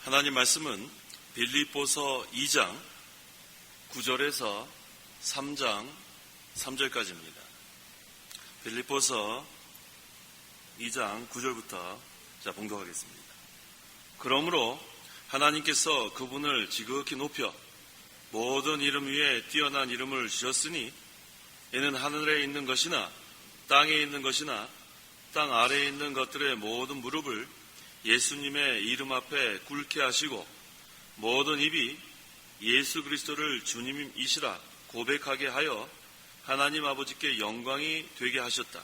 하나님 말씀은 빌립보서 2장 9절에서 3장 3절까지입니다. 빌립보서 2장 9절부터 봉독하겠습니다. 그러므로 하나님께서 그분을 지극히 높여 모든 이름 위에 뛰어난 이름을 주셨으니 이는 하늘에 있는 것이나 땅에 있는 것이나 땅 아래에 있는 것들의 모든 무릎을 예수님의 이름 앞에 꿇게 하시고 모든 입이 예수 그리스도를 주님이시라 고백하게 하여 하나님 아버지께 영광이 되게 하셨다.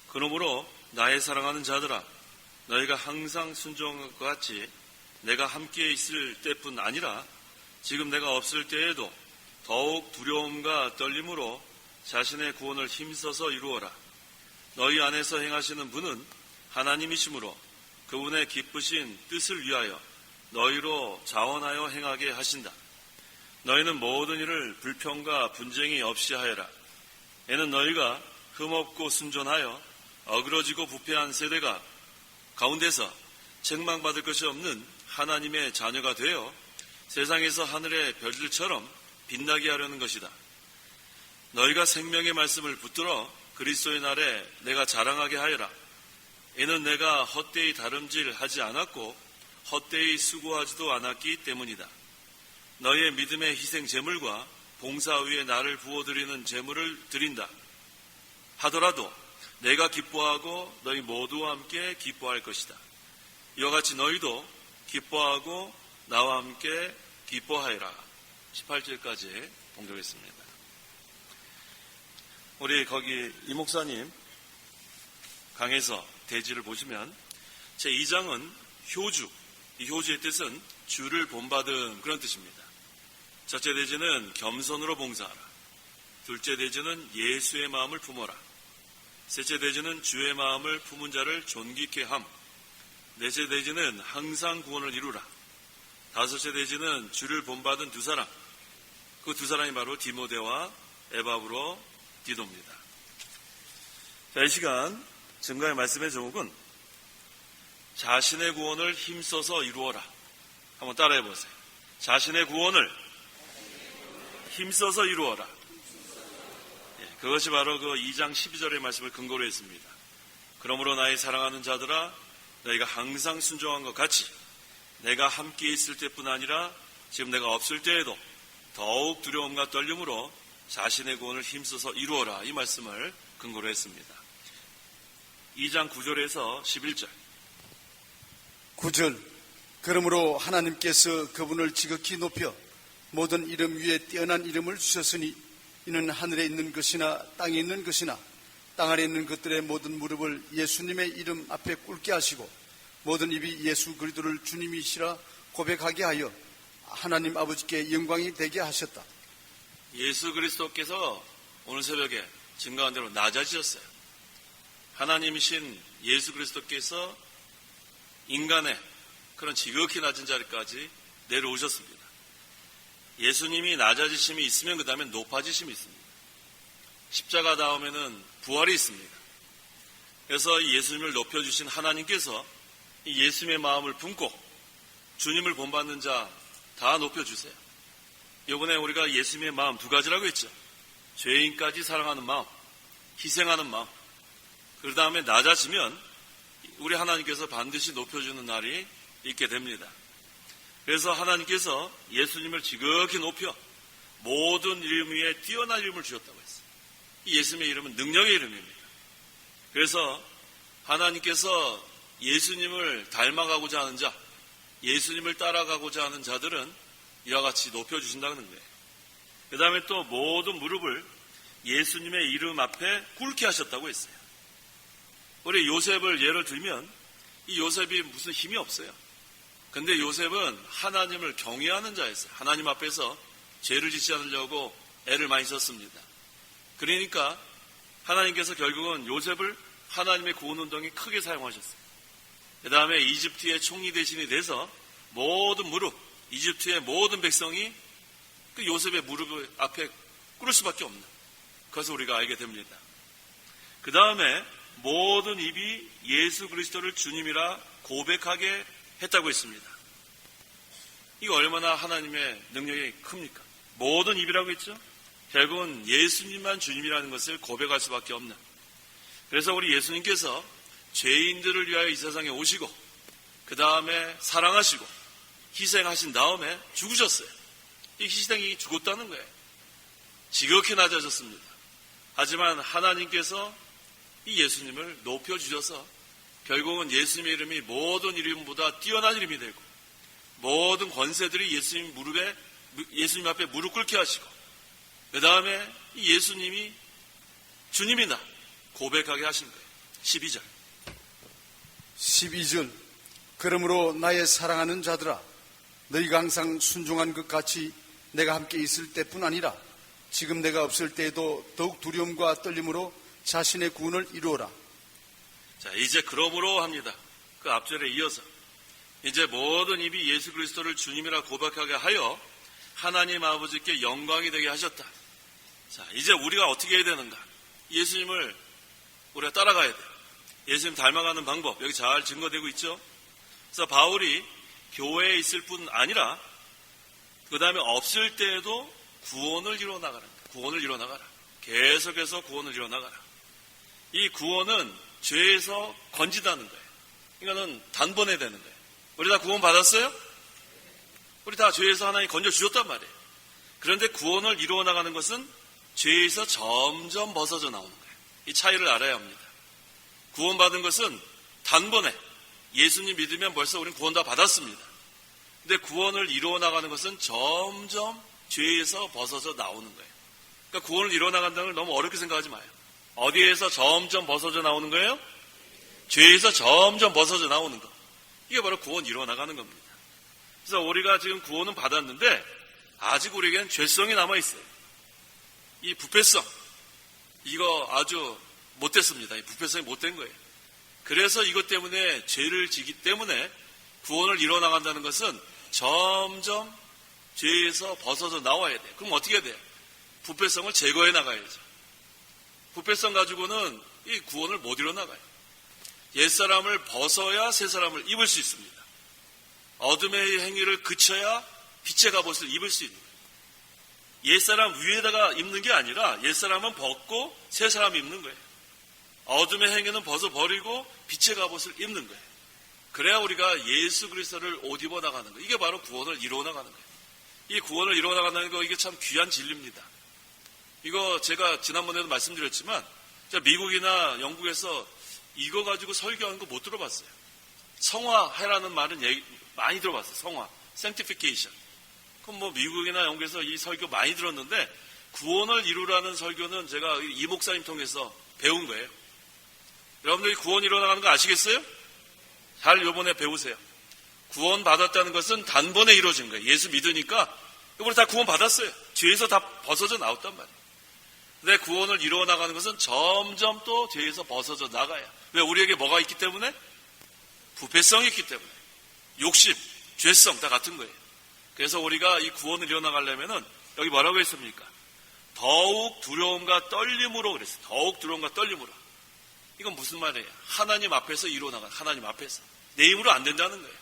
그러므로 나의 사랑하는 자들아, 너희가 항상 순종한 것 같이 내가 함께 있을 때뿐 아니라 지금 내가 없을 때에도 더욱 두려움과 떨림으로 자신의 구원을 힘써서 이루어라. 너희 안에서 행하시는 분은 하나님이시므로 그분의 기쁘신 뜻을 위하여 너희로 자원하여 행하게 하신다. 너희는 모든 일을 불평과 분쟁이 없이 하여라. 이는 너희가 흠없고 순전하여 어그러지고 부패한 세대가 가운데서 책망받을 것이 없는 하나님의 자녀가 되어 세상에서 하늘의 별들처럼 빛나게 하려는 것이다. 너희가 생명의 말씀을 붙들어 그리스도의 날에 내가 자랑하게 하여라. 이는 내가 헛되이 다름질하지 않았고 헛되이 수고하지도 않았기 때문이다. 너희의 믿음의 희생 제물과 봉사 위에 나를 부어드리는 제물을 드린다 하더라도 내가 기뻐하고 너희 모두와 함께 기뻐할 것이다. 이와 같이 너희도 기뻐하고 나와 함께 기뻐하여라. 18절까지 봉독했습니다. 우리 거기 이 목사님 강에서 대지를 보시면 제2장은 효주, 이 효주의 뜻은 주를 본받은 그런 뜻입니다. 첫째 대지는 겸손으로 봉사하라. 둘째 대지는 예수의 마음을 품어라. 셋째 대지는 주의 마음을 품은 자를 존귀케 함. 넷째 대지는 항상 구원을 이루라. 다섯째 대지는 주를 본받은 두 사람, 그 두 사람이 바로 디모데와 에바브로 디도입니다. 자, 이 시간 증거의 말씀의 제목은 자신의 구원을 힘써서 이루어라. 한번 따라해 보세요. 자신의 구원을 힘써서 이루어라. 그것이 바로 그 2장 12절의 말씀을 근거로 했습니다. 그러므로 나의 사랑하는 자들아, 너희가 항상 순종한 것 같이 내가 함께 있을 때뿐 아니라 지금 내가 없을 때에도 더욱 두려움과 떨림으로 자신의 구원을 힘써서 이루어라. 이 말씀을 근거로 했습니다. 2장 9절에서 11절. 9절. 그러므로 하나님께서 그분을 지극히 높여 모든 이름 위에 뛰어난 이름을 주셨으니 이는 하늘에 있는 것이나 땅에 있는 것이나 땅 아래 있는 것들의 모든 무릎을 예수님의 이름 앞에 꿇게 하시고 모든 입이 예수 그리스도를 주님이시라 고백하게 하여 하나님 아버지께 영광이 되게 하셨다. 예수 그리스도께서 오늘 새벽에 증거한 대로 낮아지셨어요. 하나님이신 예수 그리스도께서 인간의 그런 지극히 낮은 자리까지 내려오셨습니다. 예수님이 낮아지심이 있으면 그 다음에 높아지심이 있습니다. 십자가 다음에는 부활이 있습니다. 그래서 예수님을 높여주신 하나님께서 이 예수님의 마음을 품고 주님을 본받는 자 다 높여주세요. 이번에 우리가 예수님의 마음 두 가지라고 했죠. 죄인까지 사랑하는 마음, 희생하는 마음. 그 다음에 낮아지면 우리 하나님께서 반드시 높여주는 날이 있게 됩니다. 그래서 하나님께서 예수님을 지극히 높여 모든 이름 위에 뛰어난 이름을 주셨다고 했어요. 이 예수님의 이름은 능력의 이름입니다. 그래서 하나님께서 예수님을 닮아가고자 하는 자, 예수님을 따라가고자 하는 자들은 이와 같이 높여주신다는 거예요. 그 다음에 또 모든 무릎을 예수님의 이름 앞에 꿇게 하셨다고 했어요. 우리 요셉을 예를 들면 이 요셉이 무슨 힘이 없어요. 근데 요셉은 하나님을 경외하는 자였어요. 하나님 앞에서 죄를 짓지 않으려고 애를 많이 썼습니다. 그러니까 하나님께서 결국은 요셉을 하나님의 구원운동에 크게 사용하셨어요. 그 다음에 이집트의 총리 대신이 돼서 모든 무릎, 이집트의 모든 백성이 그 요셉의 무릎 앞에 꿇을 수밖에 없는 그것을 우리가 알게 됩니다. 그 다음에 모든 입이 예수 그리스도를 주님이라 고백하게 했다고 했습니다. 이거 얼마나 하나님의 능력이 큽니까? 모든 입이라고 했죠? 결국은 예수님만 주님이라는 것을 고백할 수밖에 없는. 그래서 우리 예수님께서 죄인들을 위하여 이 세상에 오시고 그 다음에 사랑하시고 희생하신 다음에 죽으셨어요. 이 희생이 죽었다는 거예요. 지극히 낮아졌습니다. 하지만 하나님께서 이 예수님을 높여주셔서 결국은 예수님의 이름이 모든 이름보다 뛰어난 이름이 되고 모든 권세들이 예수님 앞에 무릎 꿇게 하시고 그 다음에 이 예수님이 주님이다 고백하게 하신 거예요. 12절 12절 그러므로 나의 사랑하는 자들아 너희가 항상 순종한 것 같이 내가 함께 있을 때뿐 아니라 지금 내가 없을 때에도 더욱 두려움과 떨림으로 자신의 구원을 이루어라. 자, 이제 그러므로 합니다. 그 앞절에 이어서 이제 모든 입이 예수 그리스도를 주님이라 고백하게 하여 하나님 아버지께 영광이 되게 하셨다. 자, 이제 우리가 어떻게 해야 되는가? 예수님을 우리가 따라가야 돼요. 예수님 닮아가는 방법 여기 잘 증거되고 있죠. 그래서 바울이 교회에 있을 뿐 아니라 그 다음에 없을 때에도 구원을 이뤄나가라. 구원을 이뤄나가라. 계속해서 구원을 이뤄나가라. 이 구원은 죄에서 건지다는 거예요. 이거는 단번에 되는 거예요. 우리 다 구원 받았어요? 우리 다 죄에서 하나님 건져주셨단 말이에요. 그런데 구원을 이루어나가는 것은 죄에서 점점 벗어져 나오는 거예요. 이 차이를 알아야 합니다. 구원받은 것은 단번에 예수님 믿으면 벌써 우리는 구원 다 받았습니다. 근데 구원을 이루어나가는 것은 점점 죄에서 벗어져 나오는 거예요. 그러니까 구원을 이루어나간다는 걸 너무 어렵게 생각하지 마요. 어디에서 점점 벗어져 나오는 거예요? 죄에서 점점 벗어져 나오는 거. 이게 바로 구원 이루어나가는 겁니다. 그래서 우리가 지금 구원은 받았는데 아직 우리에게는 죄성이 남아있어요. 이 부패성 이거 아주 못됐습니다. 이 부패성이 못된 거예요. 그래서 이것 때문에 죄를 지기 때문에 구원을 이뤄나간다는 것은 점점 죄에서 벗어져 나와야 돼요. 그럼 어떻게 해야 돼요? 부패성을 제거해 나가야죠. 부패성 가지고는 이 구원을 못 이뤄나가요. 옛사람을 벗어야 새사람을 입을 수 있습니다. 어둠의 행위를 그쳐야 빛의 갑옷을 입을 수 있는 거예요. 옛사람 위에다가 입는 게 아니라 옛사람은 벗고 새사람이 입는 거예요. 어둠의 행위는 벗어버리고 빛의 갑옷을 입는 거예요. 그래야 우리가 예수 그리스도를 옷 입어 나가는 거예요. 이게 바로 구원을 이루어 나가는 거예요. 이 구원을 이루어 나간다는 거 이게 참 귀한 진리입니다. 이거 제가 지난번에도 말씀드렸지만 미국이나 영국에서 이거 가지고 설교하는 거 못 들어봤어요. 성화해라는 말은 많이 들어봤어요. 성화, sanctification. 그럼 뭐 미국이나 영국에서 이 설교 많이 들었는데 구원을 이루라는 설교는 제가 이 목사님 통해서 배운 거예요. 여러분들이 구원 이루어나가는 거 아시겠어요? 잘 요번에 배우세요. 구원 받았다는 것은 단번에 이루어진 거예요. 예수 믿으니까 우리 다 구원 받았어요. 죄에서 다 벗어져 나왔단 말이에요. 근데 구원을 이루어나가는 것은 점점 또 죄에서 벗어져 나가야. 왜? 우리에게 뭐가 있기 때문에? 부패성이 있기 때문에. 욕심, 죄성 다 같은 거예요. 그래서 우리가 이 구원을 이뤄나가려면은 여기 뭐라고 했습니까? 더욱 두려움과 떨림으로 그랬어요. 더욱 두려움과 떨림으로. 이건 무슨 말이에요? 하나님 앞에서 이루어나가. 하나님 앞에서. 내 힘으로 안 된다는 거예요.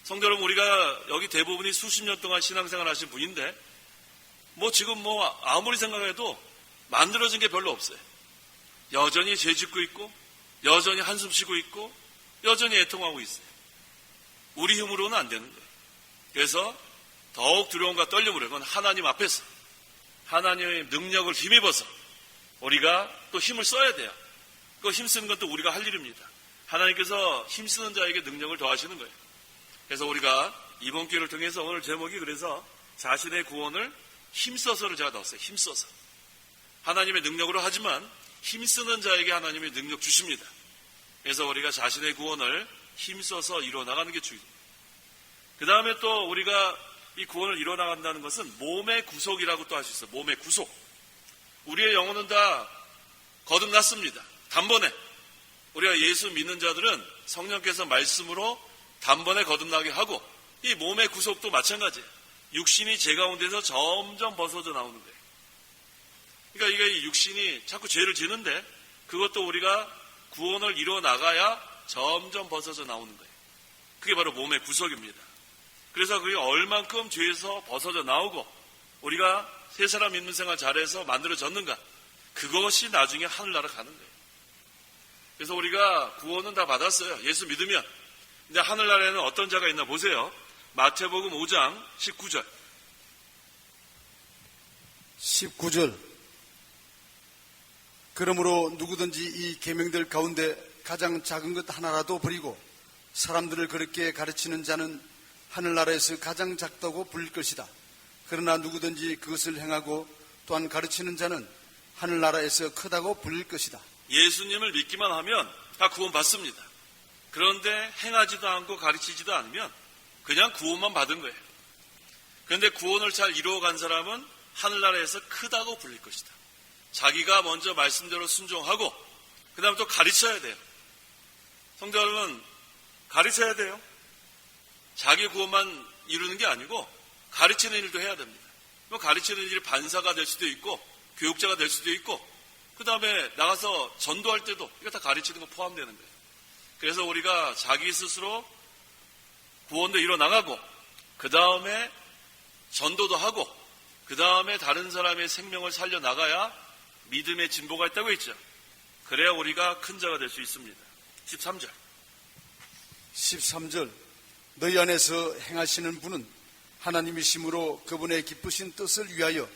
성도 여러분, 우리가 여기 대부분이 수십 년 동안 신앙생활 하신 분인데 뭐 지금 뭐 아무리 생각해도 만들어진 게 별로 없어요. 여전히 죄 짓고 있고 여전히 한숨 쉬고 있고 여전히 애통하고 있어요. 우리 힘으로는 안 되는 거예요. 그래서 더욱 두려움과 떨림으로 그건 하나님 앞에서 하나님의 능력을 힘입어서 우리가 또 힘을 써야 돼요. 그 힘쓰는 건 또 우리가 할 일입니다. 하나님께서 힘쓰는 자에게 능력을 더하시는 거예요. 그래서 우리가 이번 기회를 통해서 오늘 제목이 그래서 자신의 구원을 힘써서를 제가 넣었어요. 힘써서. 하나님의 능력으로 하지만 힘쓰는 자에게 하나님의 능력 주십니다. 그래서 우리가 자신의 구원을 힘써서 이뤄나가는 게 주입니다. 그 다음에 또 우리가 이 구원을 이뤄나간다는 것은 몸의 구속이라고 또 할 수 있어요. 몸의 구속. 우리의 영혼은 다 거듭났습니다. 단번에. 우리가 예수 믿는 자들은 성령께서 말씀으로 단번에 거듭나게 하고 이 몸의 구속도 마찬가지예요. 육신이 죄 가운데서 점점 벗어져 나오는 거예요. 그러니까 이게 육신이 자꾸 죄를 지는데 그것도 우리가 구원을 이뤄 나가야 점점 벗어져 나오는 거예요. 그게 바로 몸의 구속입니다. 그래서 그게 얼만큼 죄에서 벗어져 나오고 우리가 세 사람 믿는 생활 잘해서 만들어졌는가, 그것이 나중에 하늘나라 가는 거예요. 그래서 우리가 구원은 다 받았어요. 예수 믿으면. 근데 하늘나라에는 어떤 자가 있나 보세요. 마태복음 5장 19절. 19절. 그러므로 누구든지 이 계명들 가운데 가장 작은 것 하나라도 버리고 사람들을 그렇게 가르치는 자는 하늘나라에서 가장 작다고 불릴 것이다. 그러나 누구든지 그것을 행하고 또한 가르치는 자는 하늘나라에서 크다고 불릴 것이다. 예수님을 믿기만 하면 다 구원 받습니다. 그런데 행하지도 않고 가르치지도 않으면 그냥 구원만 받은 거예요. 그런데 구원을 잘 이루어간 사람은 하늘나라에서 크다고 불릴 것이다. 자기가 먼저 말씀대로 순종하고 그 다음에 또 가르쳐야 돼요. 성도 여러분, 가르쳐야 돼요. 자기 구원만 이루는 게 아니고 가르치는 일도 해야 됩니다. 가르치는 일이 반사가 될 수도 있고 교육자가 될 수도 있고 그 다음에 나가서 전도할 때도 이거 다 가르치는 거 포함되는 거예요. 그래서 우리가 자기 스스로 구원도 이뤄나가고 그 다음에 전도도 하고 그 다음에 다른 사람의 생명을 살려나가야 믿음의 진보가 있다고 했죠. 그래야 우리가 큰 자가 될 수 있습니다. 13절. 13절. 너희 안에서 행하시는 분은 하나님이심으로 그분의 기쁘신 뜻을 위하여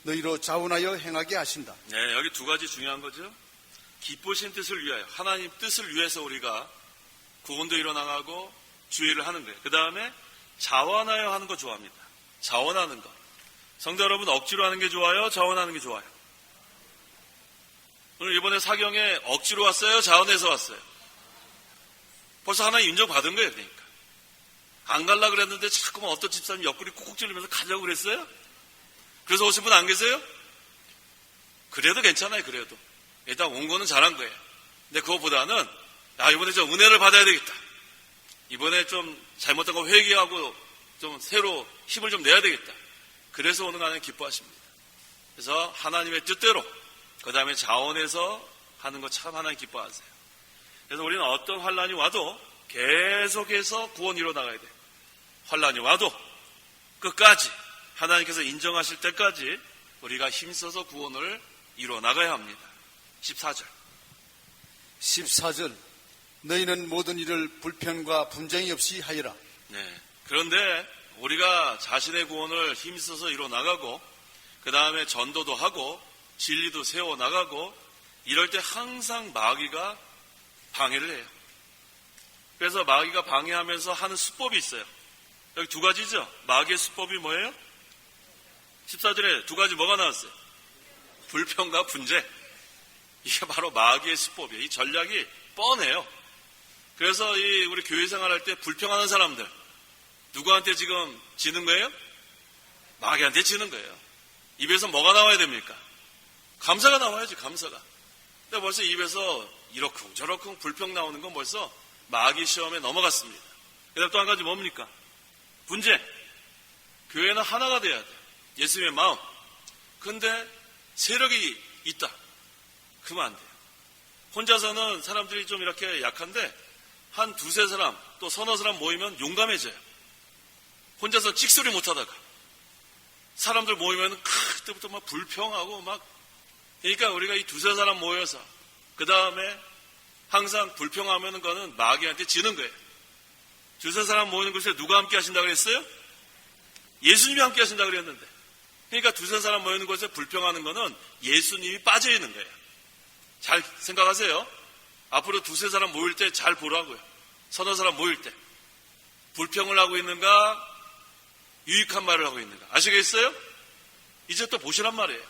너희로 자원하여 행하게 하신다. 네, 여기 두 가지 중요한 거죠. 기쁘신 뜻을 위하여, 하나님 뜻을 위해서 우리가 구원도 이뤄나가고 주의를 하는 거예요. 그 다음에 자원하여 하는 거 좋아합니다. 자원하는 거. 성도 여러분, 억지로 하는 게 좋아요? 자원하는 게 좋아요? 오늘 이번에 사경에 억지로 왔어요? 자원해서 왔어요? 벌써 하나님 인정받은 거예요. 그러니까 안 갈라 그랬는데 자꾸만 어떤 집사님 옆구리 꾹꾹 찔리면서 가자고 그랬어요? 그래서 오신 분 안 계세요? 그래도 괜찮아요. 그래도 일단 온 거는 잘한 거예요. 근데 그거보다는 이번에 좀 은혜를 받아야 되겠다, 이번에 좀 잘못한 거 회개하고 좀 새로 힘을 좀 내야 되겠다, 그래서 오는 하나님 기뻐하십니다. 그래서 하나님의 뜻대로 그 다음에 자원해서 하는 거 참 하나님 기뻐하세요. 그래서 우리는 어떤 환란이 와도 계속해서 구원 이뤄나가야 돼요. 환란이 와도 끝까지 하나님께서 인정하실 때까지 우리가 힘써서 구원을 이뤄나가야 합니다. 14절. 14절. 너희는 모든 일을 불평과 분쟁이 없이 하여라. 네. 그런데 우리가 자신의 구원을 힘써서 이뤄나가고 그 다음에 전도도 하고 진리도 세워나가고 이럴 때 항상 마귀가 방해를 해요. 그래서 마귀가 방해하면서 하는 수법이 있어요. 여기 두 가지죠. 마귀의 수법이 뭐예요? 14절에 두 가지 뭐가 나왔어요? 불평과 분쟁. 이게 바로 마귀의 수법이에요. 이 전략이 뻔해요. 그래서 우리 교회 생활할 때 불평하는 사람들, 누구한테 지금 지는 거예요? 마귀한테 지는 거예요. 입에서 뭐가 나와야 됩니까? 감사가 나와야지, 감사가. 근데 벌써 입에서 이러쿵 저러쿵 불평 나오는 건 벌써 마귀 시험에 넘어갔습니다. 그 다음 또 한 가지 뭡니까? 분쟁. 교회는 하나가 돼야 돼. 예수님의 마음. 근데 세력이 있다. 그러면 안 돼요. 혼자서는 사람들이 좀 이렇게 약한데 한 두세 사람 또 서너 사람 모이면 용감해져요. 혼자서 찍소리 못하다가 사람들 모이면 그때부터 막 불평하고 막. 그러니까 우리가 이 두세 사람 모여서 그 다음에 항상 불평하면 거는 마귀한테 지는 거예요. 두세 사람 모이는 곳에 누가 함께 하신다고 그랬어요? 예수님이 함께 하신다고 그랬는데. 그러니까 두세 사람 모이는 곳에 불평하는 거는 예수님이 빠져 있는 거예요. 잘 생각하세요. 앞으로 두세 사람 모일 때 잘 보라고요. 서너 사람 모일 때 불평을 하고 있는가 유익한 말을 하고 있는가 아시겠어요? 이제 또 보시란 말이에요.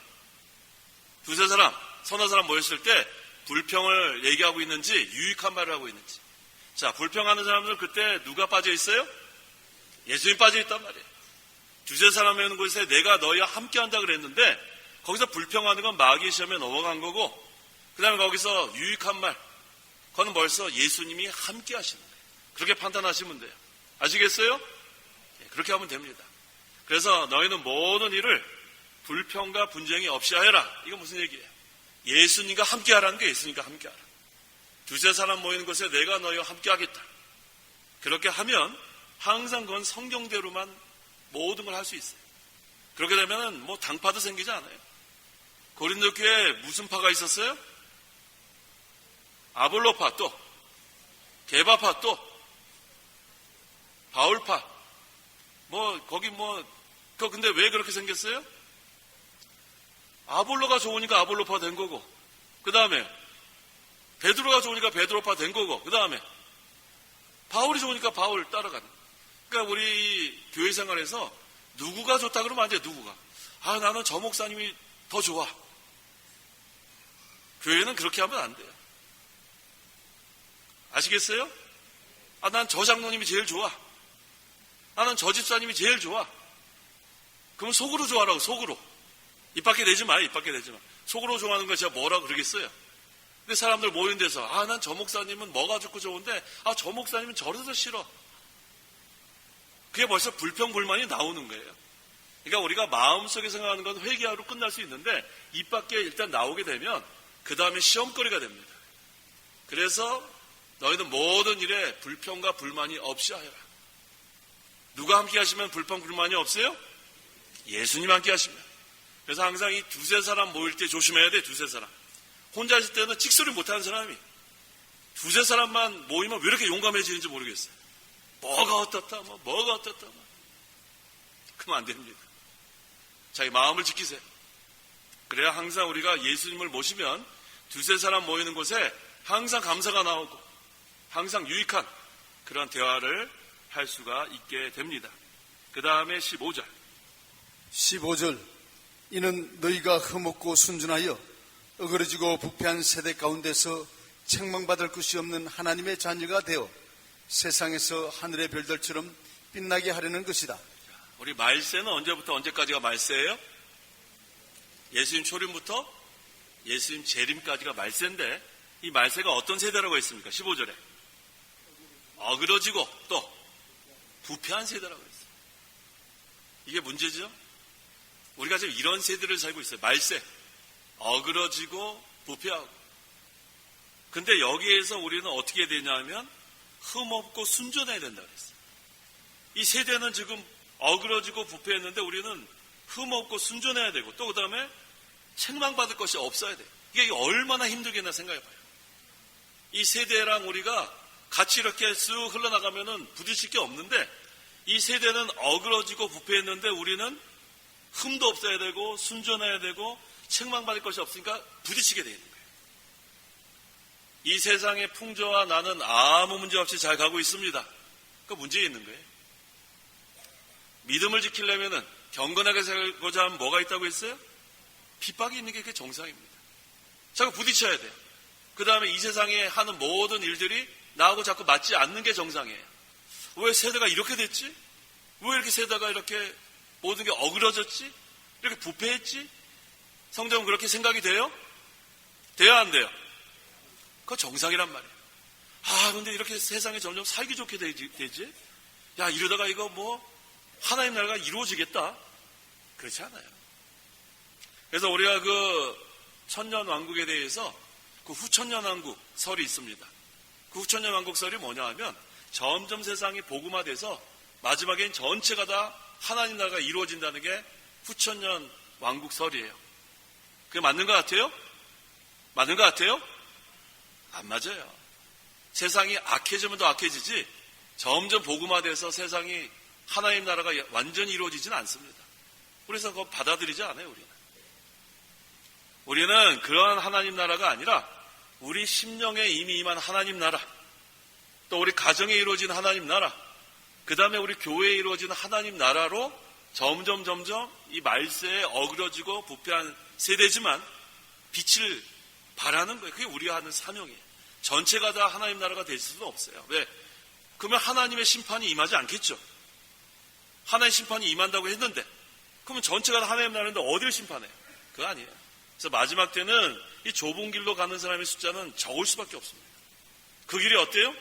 두세 사람 서너 사람 모였을 때 불평을 얘기하고 있는지 유익한 말을 하고 있는지. 자, 불평하는 사람들 그때 누가 빠져 있어요? 예수님 빠져 있단 말이에요. 두세 사람 모이는 곳에 내가 너희와 함께 한다 그랬는데 거기서 불평하는 건 마귀의 시험에 넘어간 거고 그 다음에 거기서 유익한 말 그건 벌써 예수님이 함께 하시는 거예요. 그렇게 판단하시면 돼요. 아시겠어요? 그렇게 하면 됩니다. 그래서 너희는 모든 일을 불평과 분쟁이 없이 하여라. 이거 무슨 얘기예요? 예수님과 함께 하라는 게 예수님과 함께 하라. 두세 사람 모이는 곳에 내가 너희와 함께 하겠다. 그렇게 하면 항상 그건 성경대로만 모든 걸 할 수 있어요. 그렇게 되면 뭐 당파도 생기지 않아요. 고린도 교회에 무슨 파가 있었어요? 아볼로파, 또 게바파, 또 바울파. 근데 왜 그렇게 생겼어요? 아볼로가 좋으니까 아볼로파 된 거고, 그 다음에 베드로가 좋으니까 베드로파 된 거고, 그 다음에 바울이 좋으니까 바울 따라가는. 그러니까 우리 교회 생활에서 누구가 좋다 그러면 안 돼. 누구가. 나는 저 목사님이 더 좋아. 교회는 그렇게 하면 안 돼요. 아시겠어요? 난 저 장로님이 제일 좋아. 나는 저 집사님이 제일 좋아. 그럼 속으로 좋아라고, 속으로. 입 밖에 내지 마요, 입 밖에 내지 마. 속으로 좋아하는 거 제가 뭐라고 그러겠어요? 근데 사람들 모이는 데서, 난 저 목사님은 뭐가 좋고 좋은데, 저 목사님은 저래서 싫어. 그게 벌써 불평불만이 나오는 거예요. 그러니까 우리가 마음속에 생각하는 건 회개하로 끝날 수 있는데, 입 밖에 일단 나오게 되면, 그 다음에 시험거리가 됩니다. 그래서 너희는 모든 일에 불평과 불만이 없이 하여라. 누가 함께 하시면 불평, 불만이 없어요? 예수님 함께 하시면. 그래서 항상 이 두세 사람 모일 때 조심해야 돼, 두세 사람. 혼자 있을 때는 찍소리 못하는 사람이 두세 사람만 모이면 왜 이렇게 용감해지는지 모르겠어요. 뭐가 어떻다, 뭐가 어떻다. 그러면 안 됩니다. 자기 마음을 지키세요. 그래야 항상 우리가 예수님을 모시면 두세 사람 모이는 곳에 항상 감사가 나오고 항상 유익한 그런 대화를 할 수가 있게 됩니다. 그 다음에 15절. 15절. 이는 너희가 흠없고 순전하여 어그러지고 부패한 세대 가운데서 책망받을 것이 없는 하나님의 자녀가 되어 세상에서 하늘의 별들처럼 빛나게 하려는 것이다. 우리 말세는 언제부터 언제까지가 말세예요? 예수님 초림부터 예수님 재림까지가 말세인데, 이 말세가 어떤 세대라고 했습니까? 15절에 어그러지고 또 부패한 세대라고 했어요. 이게 문제죠. 우리가 지금 이런 세대를 살고 있어요. 말세, 어그러지고 부패하고. 근데 여기에서 우리는 어떻게 해야 되냐면 흠없고 순전해야 된다고 했어요. 이 세대는 지금 어그러지고 부패했는데 우리는 흠없고 순전해야 되고, 또 그 다음에 책망받을 것이 없어야 돼요. 이게 얼마나 힘들겠나 생각해봐요. 이 세대랑 우리가 같이 이렇게 쓱 흘러나가면은 부딪힐 게 없는데, 이 세대는 어그러지고 부패했는데 우리는 흠도 없어야 되고 순전해야 되고 책망받을 것이 없으니까 부딪히게 되는 거예요. 이 세상의 풍조와 나는 아무 문제 없이 잘 가고 있습니다. 그 문제 있는 거예요. 믿음을 지키려면은 경건하게 살고자 하면 뭐가 있다고 했어요? 핍박이 있는 게 그게 정상입니다. 자꾸 부딪혀야 돼요. 그 다음에 이 세상에 하는 모든 일들이 나하고 자꾸 맞지 않는 게 정상이에요. 왜 세대가 이렇게 됐지? 왜 이렇게 세대가 이렇게 모든 게 어그러졌지? 이렇게 부패했지? 성경은 그렇게 생각이 돼요? 돼요, 안 돼요? 그거 정상이란 말이에요. 근데 이렇게 세상에 점점 살기 좋게 되지? 야, 이러다가 이거 하나님 나라가 이루어지겠다? 그렇지 않아요. 그래서 우리가 그 천년 왕국에 대해서 그 후천년 왕국 설이 있습니다. 그 후천년 왕국 설이 뭐냐 하면 점점 세상이 복음화돼서 마지막엔 전체가 다 하나님 나라가 이루어진다는 게 후천년 왕국 설이에요. 그게 맞는 것 같아요? 맞는 것 같아요? 안 맞아요. 세상이 악해지면 더 악해지지 점점 복음화돼서 세상이 하나님 나라가 완전히 이루어지지는 않습니다. 그래서 그거 받아들이지 않아요, 우리는 그러한 하나님 나라가 아니라 우리 심령에 이미 임한 하나님 나라, 또 우리 가정에 이루어진 하나님 나라, 그 다음에 우리 교회에 이루어진 하나님 나라로 점점 이 말세에 어그러지고 부패한 세대지만 빛을 발하는 거예요. 그게 우리가 하는 사명이에요. 전체가 다 하나님 나라가 될 수는 없어요. 왜? 그러면 하나님의 심판이 임하지 않겠죠. 하나님의 심판이 임한다고 했는데 그러면 전체가 다 하나님 나라인데 어디를 심판해요? 그거 아니에요. 그래서 마지막 때는 이 좁은 길로 가는 사람의 숫자는 적을 수밖에 없습니다. 그 길이 어때요?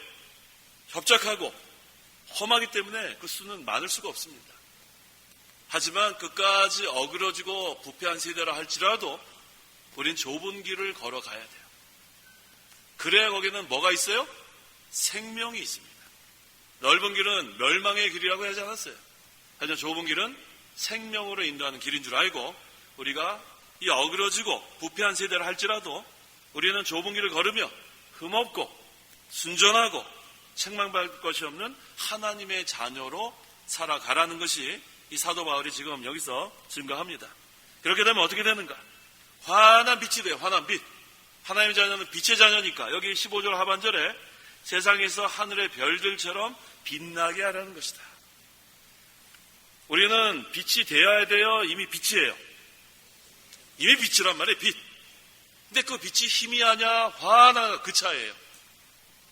협착하고 험하기 때문에 그 수는 많을 수가 없습니다. 하지만 끝까지 어그러지고 부패한 세대라 할지라도 우린 좁은 길을 걸어가야 돼요. 그래야 거기는 뭐가 있어요? 생명이 있습니다. 넓은 길은 멸망의 길이라고 하지 않았어요. 하지만 좁은 길은 생명으로 인도하는 길인 줄 알고 우리가 이 어그러지고 부패한 세대를 할지라도 우리는 좁은 길을 걸으며 흠없고 순전하고 책망받을 것이 없는 하나님의 자녀로 살아가라는 것이 이 사도 바울이 지금 여기서 증거합니다. 그렇게 되면 어떻게 되는가? 환한 빛이 돼요. 환한 빛. 하나님의 자녀는 빛의 자녀니까 여기 15절 하반절에 세상에서 하늘의 별들처럼 빛나게 하라는 것이다. 우리는 빛이 되어야 돼요? 이미 빛이에요? 이미 빛이란 말이에요. 빛. 근데 그 빛이 희미하냐 환하냐 그 차이예요.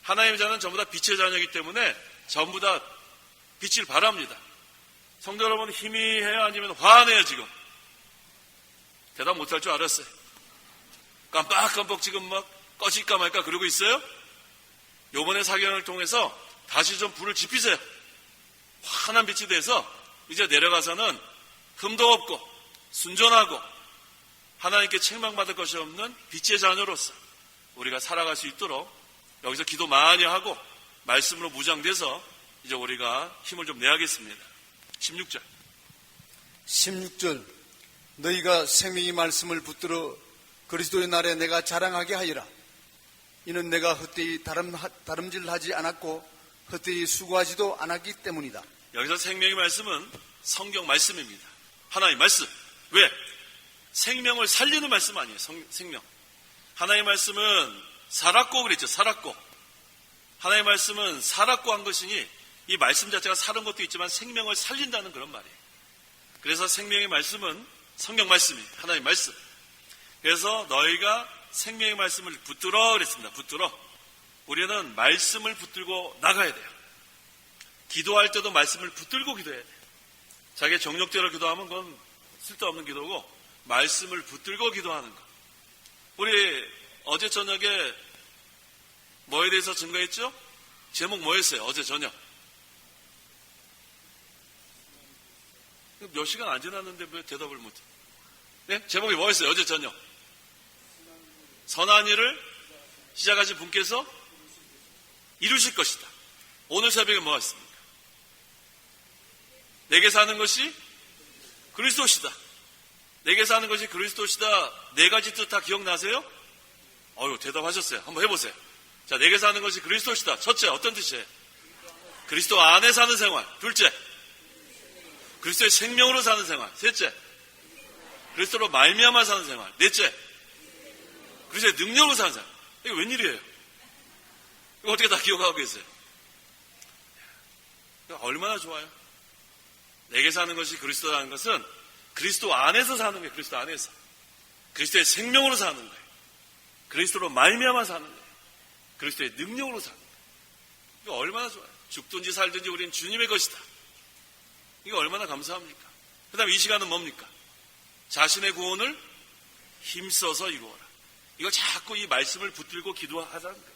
하나님의 자녀는 전부 다 빛의 자녀이기 때문에 전부 다 빛을 바랍니다. 성도 여러분, 희미해요? 아니면 환해요? 지금 대답 못할 줄 알았어요. 깜빡깜빡 지금 막 꺼질까 말까 그러고 있어요? 요번에 사경을 통해서 다시 좀 불을 지피세요. 환한 빛이 돼서 이제 내려가서는 흠도 없고 순전하고 하나님께 책망받을 것이 없는 빛의 자녀로서 우리가 살아갈 수 있도록 여기서 기도 많이 하고 말씀으로 무장돼서 이제 우리가 힘을 좀 내야겠습니다. 16절 너희가 생명의 말씀을 붙들어 그리스도의 날에 내가 자랑하게 하리라. 이는 내가 헛되이 다름질하지 않았고 헛되이 수고하지도 않았기 때문이다. 여기서 생명의 말씀은 성경 말씀입니다. 하나님의 말씀. 왜? 생명을 살리는 말씀 아니에요. 생명. 하나님의 말씀은 살았고 그랬죠. 살았고. 하나님의 말씀은 살았고 한 것이니 이 말씀 자체가 살은 것도 있지만 생명을 살린다는 그런 말이에요. 그래서 생명의 말씀은 성경 말씀이에요. 하나님의 말씀. 그래서 너희가 생명의 말씀을 붙들어 그랬습니다. 붙들어. 우리는 말씀을 붙들고 나가야 돼요. 기도할 때도 말씀을 붙들고 기도해야 돼요. 자기의 정력대로 기도하면 그건 쓸데없는 기도고 말씀을 붙들고 기도하는 것. 우리 어제 저녁에 뭐에 대해서 증거했죠? 제목 뭐였어요? 어제 저녁. 몇 시간 안 지났는데 왜 대답을 못해? 네? 제목이 뭐였어요? 어제 저녁. 선한 일을 시작하신 분께서 이루실 것이다. 오늘 새벽에 뭐 했습니까? 내게 사는 것이 그리스도시다. 내게 사는 것이 그리스도시다. 네 가지 뜻 다 기억나세요? 대답하셨어요. 한번 해보세요. 자, 내게 사는 것이 그리스도시다. 첫째, 어떤 뜻이에요? 그리스도 안에 사는 생활. 둘째, 그리스도의 생명으로 사는 생활. 셋째, 그리스도로 말미암아 사는 생활. 넷째, 그리스도의 능력으로 사는 생활. 이게 웬일이에요? 이거 어떻게 다 기억하고 계세요? 얼마나 좋아요? 내게 사는 것이 그리스도라는 것은 그리스도 안에서 사는 거예요. 그리스도 안에서. 그리스도의 생명으로 사는 거예요. 그리스도로 말미암아 사는 거예요. 그리스도의 능력으로 사는 거예요. 이거 얼마나 좋아요? 죽든지 살든지 우리는 주님의 것이다. 이거 얼마나 감사합니까? 그 다음에 이 시간은 뭡니까? 자신의 구원을 힘써서 이루어라. 이거 자꾸 이 말씀을 붙들고 기도하자는 거예요.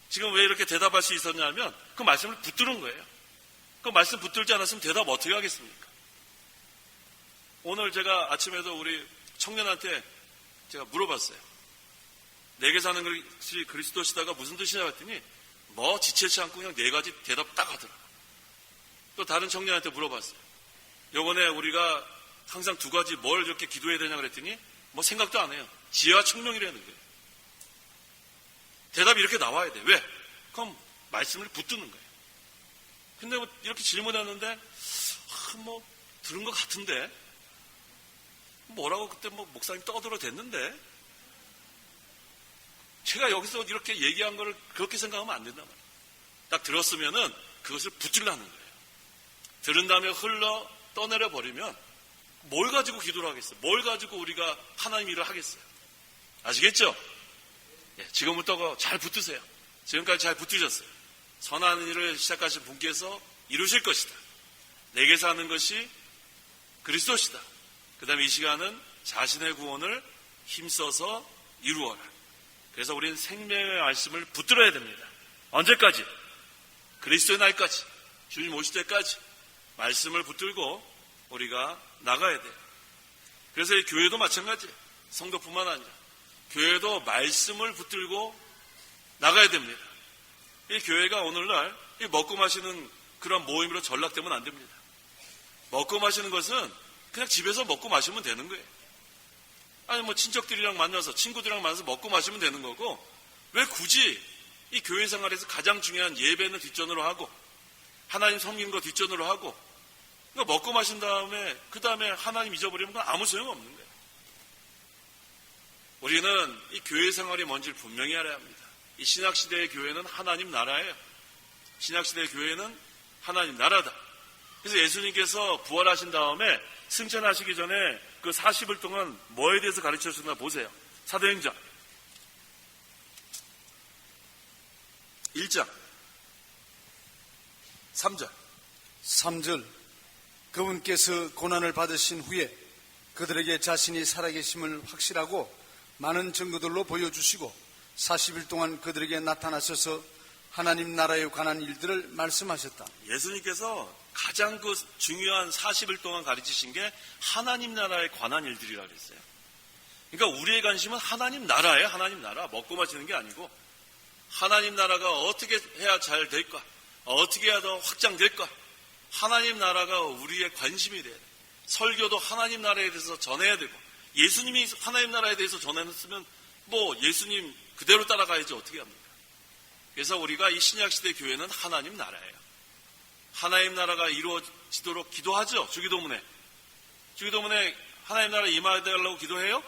지금 왜 이렇게 대답할 수 있었냐면 그 말씀을 붙드는 거예요. 그 말씀 붙들지 않았으면 대답 어떻게 하겠습니까? 오늘 제가 아침에도 우리 청년한테 제가 물어봤어요. 내게 사는 것이 그리스도시다가 무슨 뜻이냐 했더니 뭐 지체치 않고 그냥 네 가지 대답 딱 하더라. 또 다른 청년한테 물어봤어요. 요번에 우리가 항상 두 가지 뭘 이렇게 기도해야 되냐 그랬더니 뭐 생각도 안 해요. 지혜와 청명이라는 거예요. 대답이 이렇게 나와야 돼. 왜? 그럼 말씀을 붙드는 거예요. 근데 뭐 이렇게 질문했는데 뭐 들은 것 같은데 뭐라고 그때 뭐 목사님 떠들어댔는데 제가 여기서 이렇게 얘기한 거를 그렇게 생각하면 안 된단 말이에요. 딱 들었으면은 그것을 붙들라는 거예요. 들은 다음에 흘러 떠내려 버리면 뭘 가지고 기도를 하겠어요? 뭘 가지고 우리가 하나님 일을 하겠어요? 아시겠죠? 예, 지금부터 잘 붙드세요. 지금까지 잘 붙드셨어요. 선한 일을 시작하신 분께서 이루실 것이다. 내게 사는 것이 그리스도시다. 그 다음에 이 시간은 자신의 구원을 힘써서 이루어라. 그래서 우리는 생명의 말씀을 붙들어야 됩니다. 언제까지? 그리스도의 날까지, 주님 오실 때까지 말씀을 붙들고 우리가 나가야 돼요. 그래서 이 교회도 마찬가지예요. 성도뿐만 아니라 교회도 말씀을 붙들고 나가야 됩니다. 이 교회가 오늘날 이 먹고 마시는 그런 모임으로 전락되면 안 됩니다. 먹고 마시는 것은 그냥 집에서 먹고 마시면 되는 거예요. 아니 뭐 친척들이랑 만나서 친구들이랑 만나서 먹고 마시면 되는 거고, 왜 굳이 이 교회 생활에서 가장 중요한 예배는 뒷전으로 하고 하나님 섬기는 거 뒷전으로 하고, 그러니까 먹고 마신 다음에 그 다음에 하나님 잊어버리면 그건 아무 소용없는 거예요. 우리는 이 교회 생활이 뭔지를 분명히 알아야 합니다. 이 신약시대의 교회는 하나님 나라예요. 신약시대의 교회는 하나님 나라다. 그래서 예수님께서 부활하신 다음에 승천하시기 전에 그 40일 동안 뭐에 대해서 가르쳐 주셨나 보세요. 사도행전 1장 3절 3절 그분께서 고난을 받으신 후에 그들에게 자신이 살아계심을 확실하고 많은 증거들로 보여주시고 40일 동안 그들에게 나타나셔서 하나님 나라에 관한 일들을 말씀하셨다. 예수님께서 가장 그 중요한 40일 동안 가르치신 게 하나님 나라에 관한 일들이라고 그랬어요. 그러니까 우리의 관심은 하나님 나라예요. 하나님 나라. 먹고 마시는 게 아니고 하나님 나라가 어떻게 해야 잘 될까? 어떻게 해야 더 확장될까? 하나님 나라가 우리의 관심이 돼야 돼요. 설교도 하나님 나라에 대해서 전해야 되고, 예수님이 하나님 나라에 대해서 전해놨으면 뭐 예수님 그대로 따라가야지 어떻게 합니까? 그래서 우리가 이 신약시대 교회는 하나님 나라예요. 하나님 나라가 이루어지도록 기도하죠. 주기도문에. 주기도문에 하나님 나라 임하달라고 기도해요?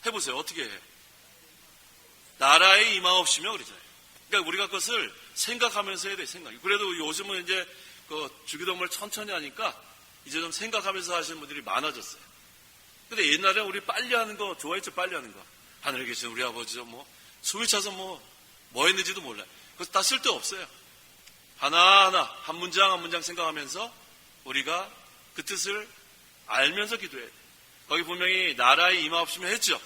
해보세요. 어떻게 해요? 나라에 임하옵시며 그러잖아요. 그러니까 우리가 그것을 생각하면서 해야 돼. 생각. 그래도 요즘은 이제 그 주기도문을 천천히 하니까 이제 좀 생각하면서 하시는 분들이 많아졌어요. 근데 옛날에 우리 빨리 하는 거 좋아했죠. 빨리 하는 거. 하늘에 계신 우리 아버지죠. 뭐 숨이 차서 뭐 했는지도 몰라요. 그래서 다 쓸데없어요. 하나하나 한 문장 한 문장 생각하면서 우리가 그 뜻을 알면서 기도해야 돼. 거기 분명히 나라에 임하옵시며 했죠.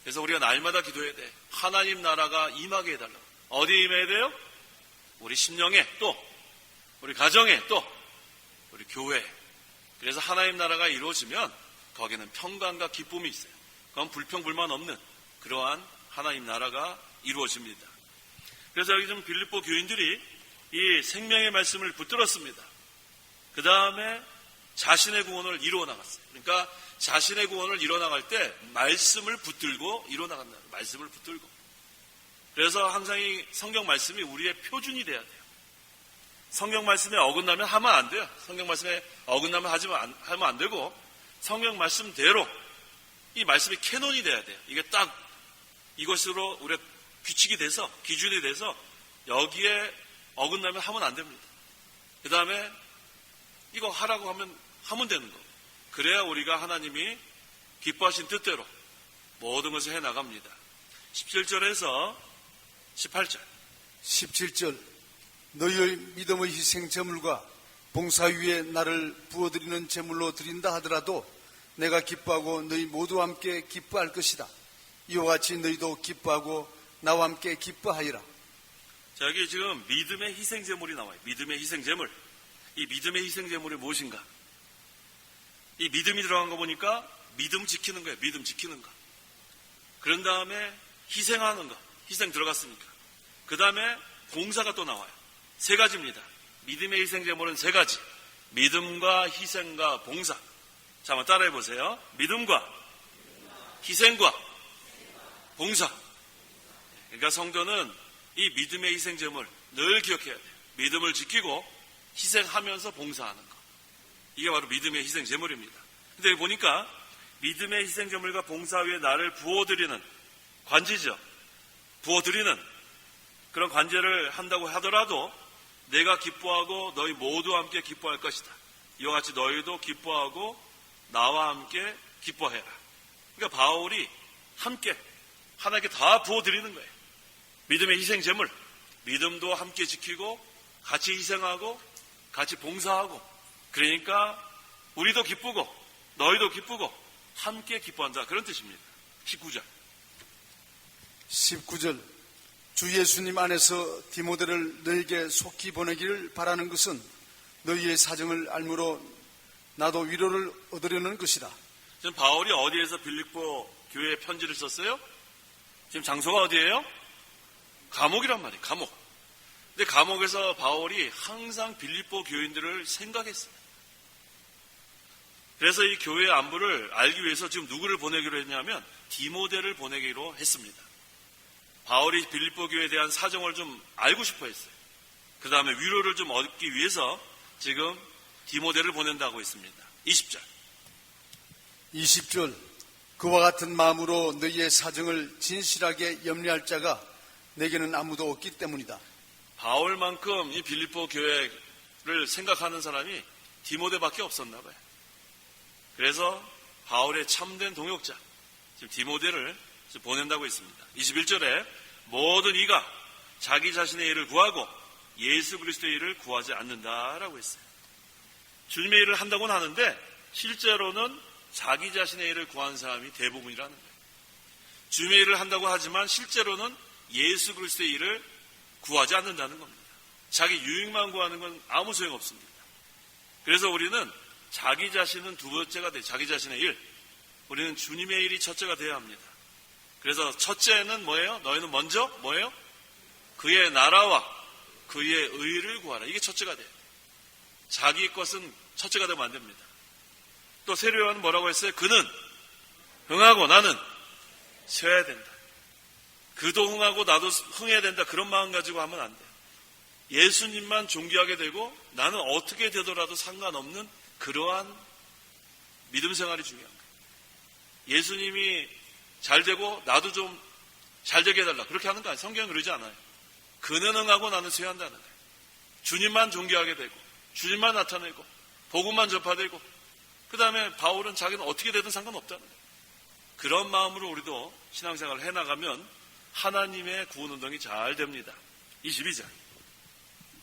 그래서 우리가 날마다 기도해야 돼. 하나님 나라가 임하게 해달라고. 어디에 임해야 돼요? 우리 심령에, 또 우리 가정에, 또 우리 교회에. 그래서 하나님 나라가 이루어지면 거기는 평강과 기쁨이 있어요. 그건 불평불만 없는 그러한 하나님 나라가 이루어집니다. 그래서 여기 좀 빌립보 교인들이 이 생명의 말씀을 붙들었습니다. 그 다음에 자신의 구원을 이루어 나갔어요. 그러니까 자신의 구원을 이루어 나갈 때 말씀을 붙들고 이루어 나간다. 말씀을 붙들고. 그래서 항상 이 성경 말씀이 우리의 표준이 돼야 돼요. 성경 말씀에 어긋나면 하면 안 돼요. 성경 말씀에 어긋나면 하면 안 되고, 성경 말씀대로 이 말씀이 캐논이 돼야 돼요. 이게 딱 이것으로 우리가 규칙이 돼서, 기준이 돼서 여기에 어긋나면 하면 안 됩니다. 그 다음에 이거 하라고 하면 되는 거. 그래야 우리가 하나님이 기뻐하신 뜻대로 모든 것을 해나갑니다. 17절에서 18절 17절 너희의 믿음의 희생 제물과 봉사 위에 나를 부어드리는 제물로 드린다 하더라도 내가 기뻐하고 너희 모두와 함께 기뻐할 것이다. 이와 같이 너희도 기뻐하고 나와 함께 기뻐하리라. 자, 여기 지금 믿음의 희생 제물이 나와요. 믿음의 희생 제물. 이 믿음의 희생 제물이 무엇인가? 이 믿음이 들어간 거 보니까 믿음 지키는 거예요. 믿음 지키는 거. 그런 다음에 희생하는 거. 희생 들어갔으니까. 그 다음에 봉사가 또 나와요. 세 가지입니다. 믿음의 희생 제물은 세 가지. 믿음과 희생과 봉사. 자, 한번 따라해 보세요. 믿음과 희생과 봉사. 그러니까 성도는 이 믿음의 희생 제물 늘 기억해야 돼요. 믿음을 지키고 희생하면서 봉사하는 거. 이게 바로 믿음의 희생 제물입니다. 근데 보니까 믿음의 희생 제물과 봉사 위에 나를 부어드리는 관제죠. 부어드리는 그런 관제를 한다고 하더라도 내가 기뻐하고 너희 모두와 함께 기뻐할 것이다. 이와 같이 너희도 기뻐하고 나와 함께 기뻐해라. 그러니까 바울이 함께 하나님께 다 부어드리는 거예요. 믿음의 희생 제물, 믿음도 함께 지키고 같이 희생하고 같이 봉사하고, 그러니까 우리도 기쁘고 너희도 기쁘고 함께 기뻐한다, 그런 뜻입니다. 19절 주 예수님 안에서 디모데를 너에게 속히 보내기를 바라는 것은 너희의 사정을 알므로 나도 위로를 얻으려는 것이다. 지금 바울이 어디에서 빌립보 교회에 편지를 썼어요? 지금 장소가 어디예요? 감옥이란 말이에요. 감옥. 근데 감옥에서 바울이 항상 빌립보 교인들을 생각했어요. 그래서 이 교회의 안부를 알기 위해서 지금 누구를 보내기로 했냐면 디모데를 보내기로 했습니다. 바울이 빌립보 교회에 대한 사정을 좀 알고 싶어 했어요. 그 다음에 위로를 좀 얻기 위해서 지금 디모데를 보낸다고 했습니다. 20절. 20절. 그와 같은 마음으로 너희의 사정을 진실하게 염려할 자가 내게는 아무도 없기 때문이다. 바울만큼 이 빌립보 교회를 생각하는 사람이 디모데밖에 없었나 봐요. 그래서 바울의 참된 동역자 지금 디모데를 보낸다고 했습니다. 21절에 모든 이가 자기 자신의 일을 구하고 예수 그리스도의 일을 구하지 않는다라고 했어요. 주님의 일을 한다고는 하는데 실제로는 자기 자신의 일을 구하는 사람이 대부분이라는 거예요. 주님의 일을 한다고 하지만 실제로는 예수 그리스도의 일을 구하지 않는다는 겁니다. 자기 유익만 구하는 건 아무 소용없습니다. 그래서 우리는 자기 자신은 두 번째가 돼. 자기 자신의 일. 우리는 주님의 일이 첫째가 되어야 합니다. 그래서 첫째는 뭐예요? 너희는 먼저 뭐예요? 그의 나라와 그의 의를 구하라. 이게 첫째가 돼요. 자기 것은 첫째가 되면 안 됩니다. 또 세례요한은 뭐라고 했어요? 그는 흥하고 나는 쇠야 된다. 그도 흥하고 나도 흥해야 된다. 그런 마음 가지고 하면 안 돼요. 예수님만 존귀하게 되고 나는 어떻게 되더라도 상관없는 그러한 믿음 생활이 중요한 거예요. 예수님이 잘 되고 나도 좀 잘 되게 해달라. 그렇게 하는 거 아니에요. 성경은 그러지 않아요. 그는 흥하고 나는 쇠한다는 거예요. 주님만 존귀하게 되고 주님만 나타내고 복음만 전파되고 그 다음에 바울은 자기는 어떻게 되든 상관없다는 거예요. 그런 마음으로 우리도 신앙생활을 해나가면 하나님의 구원운동이 잘 됩니다. 22절.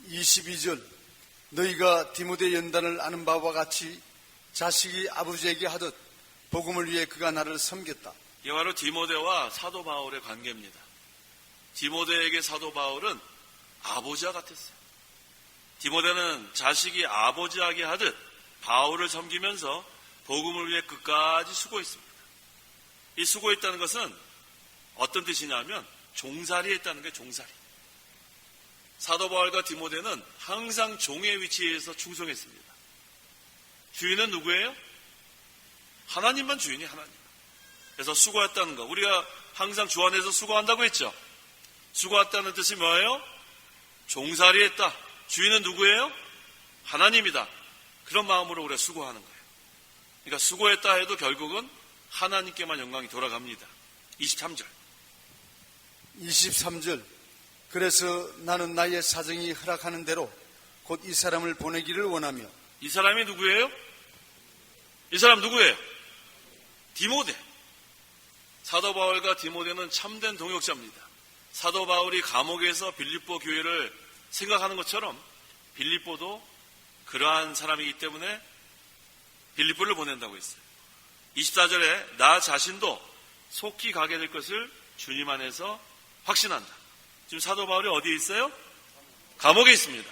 22절. 너희가 디모데 연단을 아는 바와 같이 자식이 아버지에게 하듯 복음을 위해 그가 나를 섬겼다. 이게 바로 디모데와 사도 바울의 관계입니다. 디모데에게 사도 바울은 아버지와 같았어요. 디모데는 자식이 아버지에게 하듯 바울을 섬기면서 복음을 위해 끝까지 수고했습니다. 이 수고했다는 것은 어떤 뜻이냐면 종살이 했다는 게 종살이. 사도 바울과 디모데는 항상 종의 위치에서 충성했습니다. 주인은 누구예요? 하나님만 주인이 하나님. 그래서 수고했다는 거. 우리가 항상 주 안에서 수고한다고 했죠. 수고했다는 뜻이 뭐예요? 종살이 했다. 주인은 누구예요? 하나님이다. 그런 마음으로 우리가 수고하는 거예요. 그러니까 수고했다 해도 결국은 하나님께만 영광이 돌아갑니다. 23절. 23절. 그래서 나는 나의 사정이 허락하는 대로 곧 이 사람을 보내기를 원하며. 이 사람이 누구예요? 이 사람 누구예요? 디모데. 사도 바울과 디모데는 참된 동역자입니다. 사도 바울이 감옥에서 빌립보 교회를 생각하는 것처럼 빌립보도 그러한 사람이기 때문에 빌립보를 보낸다고 했어요. 24절에 나 자신도 속히 가게 될 것을 주님 안에서 확신한다. 지금 사도 바울이 어디에 있어요? 감옥에 있습니다.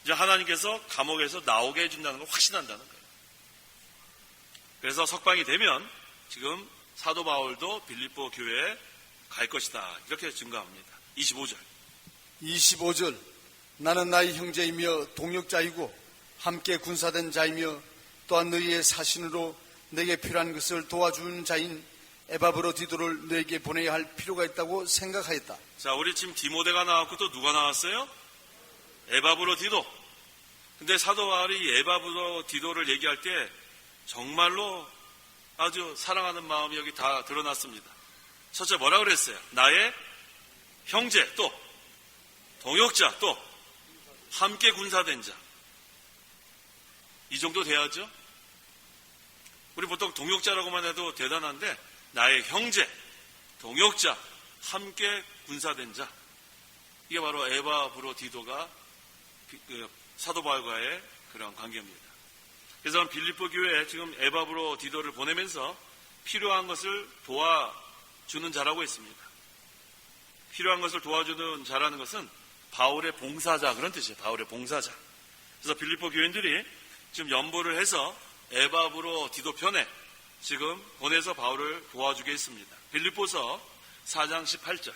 이제 하나님께서 감옥에서 나오게 해준다는 걸 확신한다는 거예요. 그래서 석방이 되면 지금 사도 바울도 빌립보 교회에 갈 것이다. 이렇게 증거합니다. 25절. 25절. 나는 나의 형제이며 동역자이고 함께 군사된 자이며 또한 너희의 사신으로 내게 필요한 것을 도와주는 자인 에바브로디도를 너에게 보내야 할 필요가 있다고 생각하였다. 자, 우리 지금 디모데가 나왔고 또 누가 나왔어요? 에바브로디도. 근데 사도 바울이 에바브로디도를 얘기할 때 정말로 아주 사랑하는 마음이 여기 다 드러났습니다. 첫째 뭐라고 그랬어요? 나의 형제, 또 동역자, 또 함께 군사된 자. 이 정도 돼야죠. 우리 보통 동역자라고만 해도 대단한데 나의 형제, 동역자, 함께 군사된 자. 이게 바로 에바브로디도가 사도 바울과의 그런 관계입니다. 그래서 빌립보 교회에 지금 에바브로디도를 보내면서 필요한 것을 도와주는 자라고 했습니다. 필요한 것을 도와주는 자라는 것은 바울의 봉사자, 그런 뜻이에요. 바울의 봉사자. 그래서 빌립보 교인들이 지금 연보를 해서 에바브로디도 편에 지금 보내서 바울을 도와주게 했습니다. 빌립보서 4장 18절.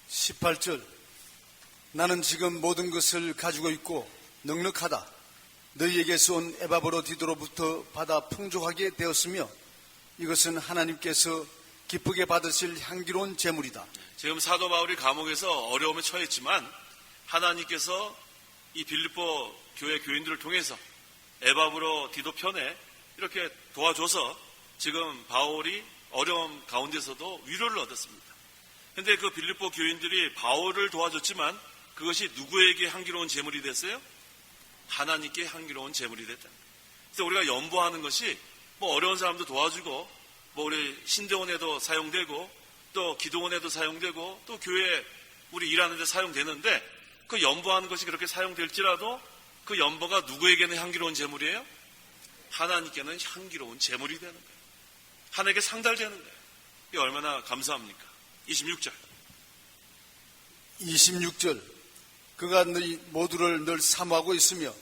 18절. 나는 지금 모든 것을 가지고 있고 넉넉하다. 너희에게서 온 에바브로디도로부터 받아 풍족하게 되었으며 이것은 하나님께서 기쁘게 받으실 향기로운 제물이다. 지금 사도 바울이 감옥에서 어려움에 처했지만 하나님께서 이 빌립보 교회 교인들을 통해서 에바브로디도 편에 이렇게 도와줘서 지금 바울이 어려움 가운데서도 위로를 얻었습니다. 그런데 그 빌립보 교인들이 바울을 도와줬지만 그것이 누구에게 향기로운 제물이 됐어요? 하나님께 향기로운 제물이 됐다. 그래서 우리가 연보하는 것이 뭐 어려운 사람도 도와주고 뭐 우리 신대원에도 사용되고 또 기도원에도 사용되고 또 교회 우리 일하는 데 사용되는데 그 연보하는 것이 그렇게 사용될지라도 그 연보가 누구에게는 향기로운 제물이에요? 하나님께는 향기로운 제물이 되는 거예요. 하나님께 상달되는 거예요. 이게 얼마나 감사합니까? 26절. 26절. 그가 너희 모두를 늘 사모하고 있으며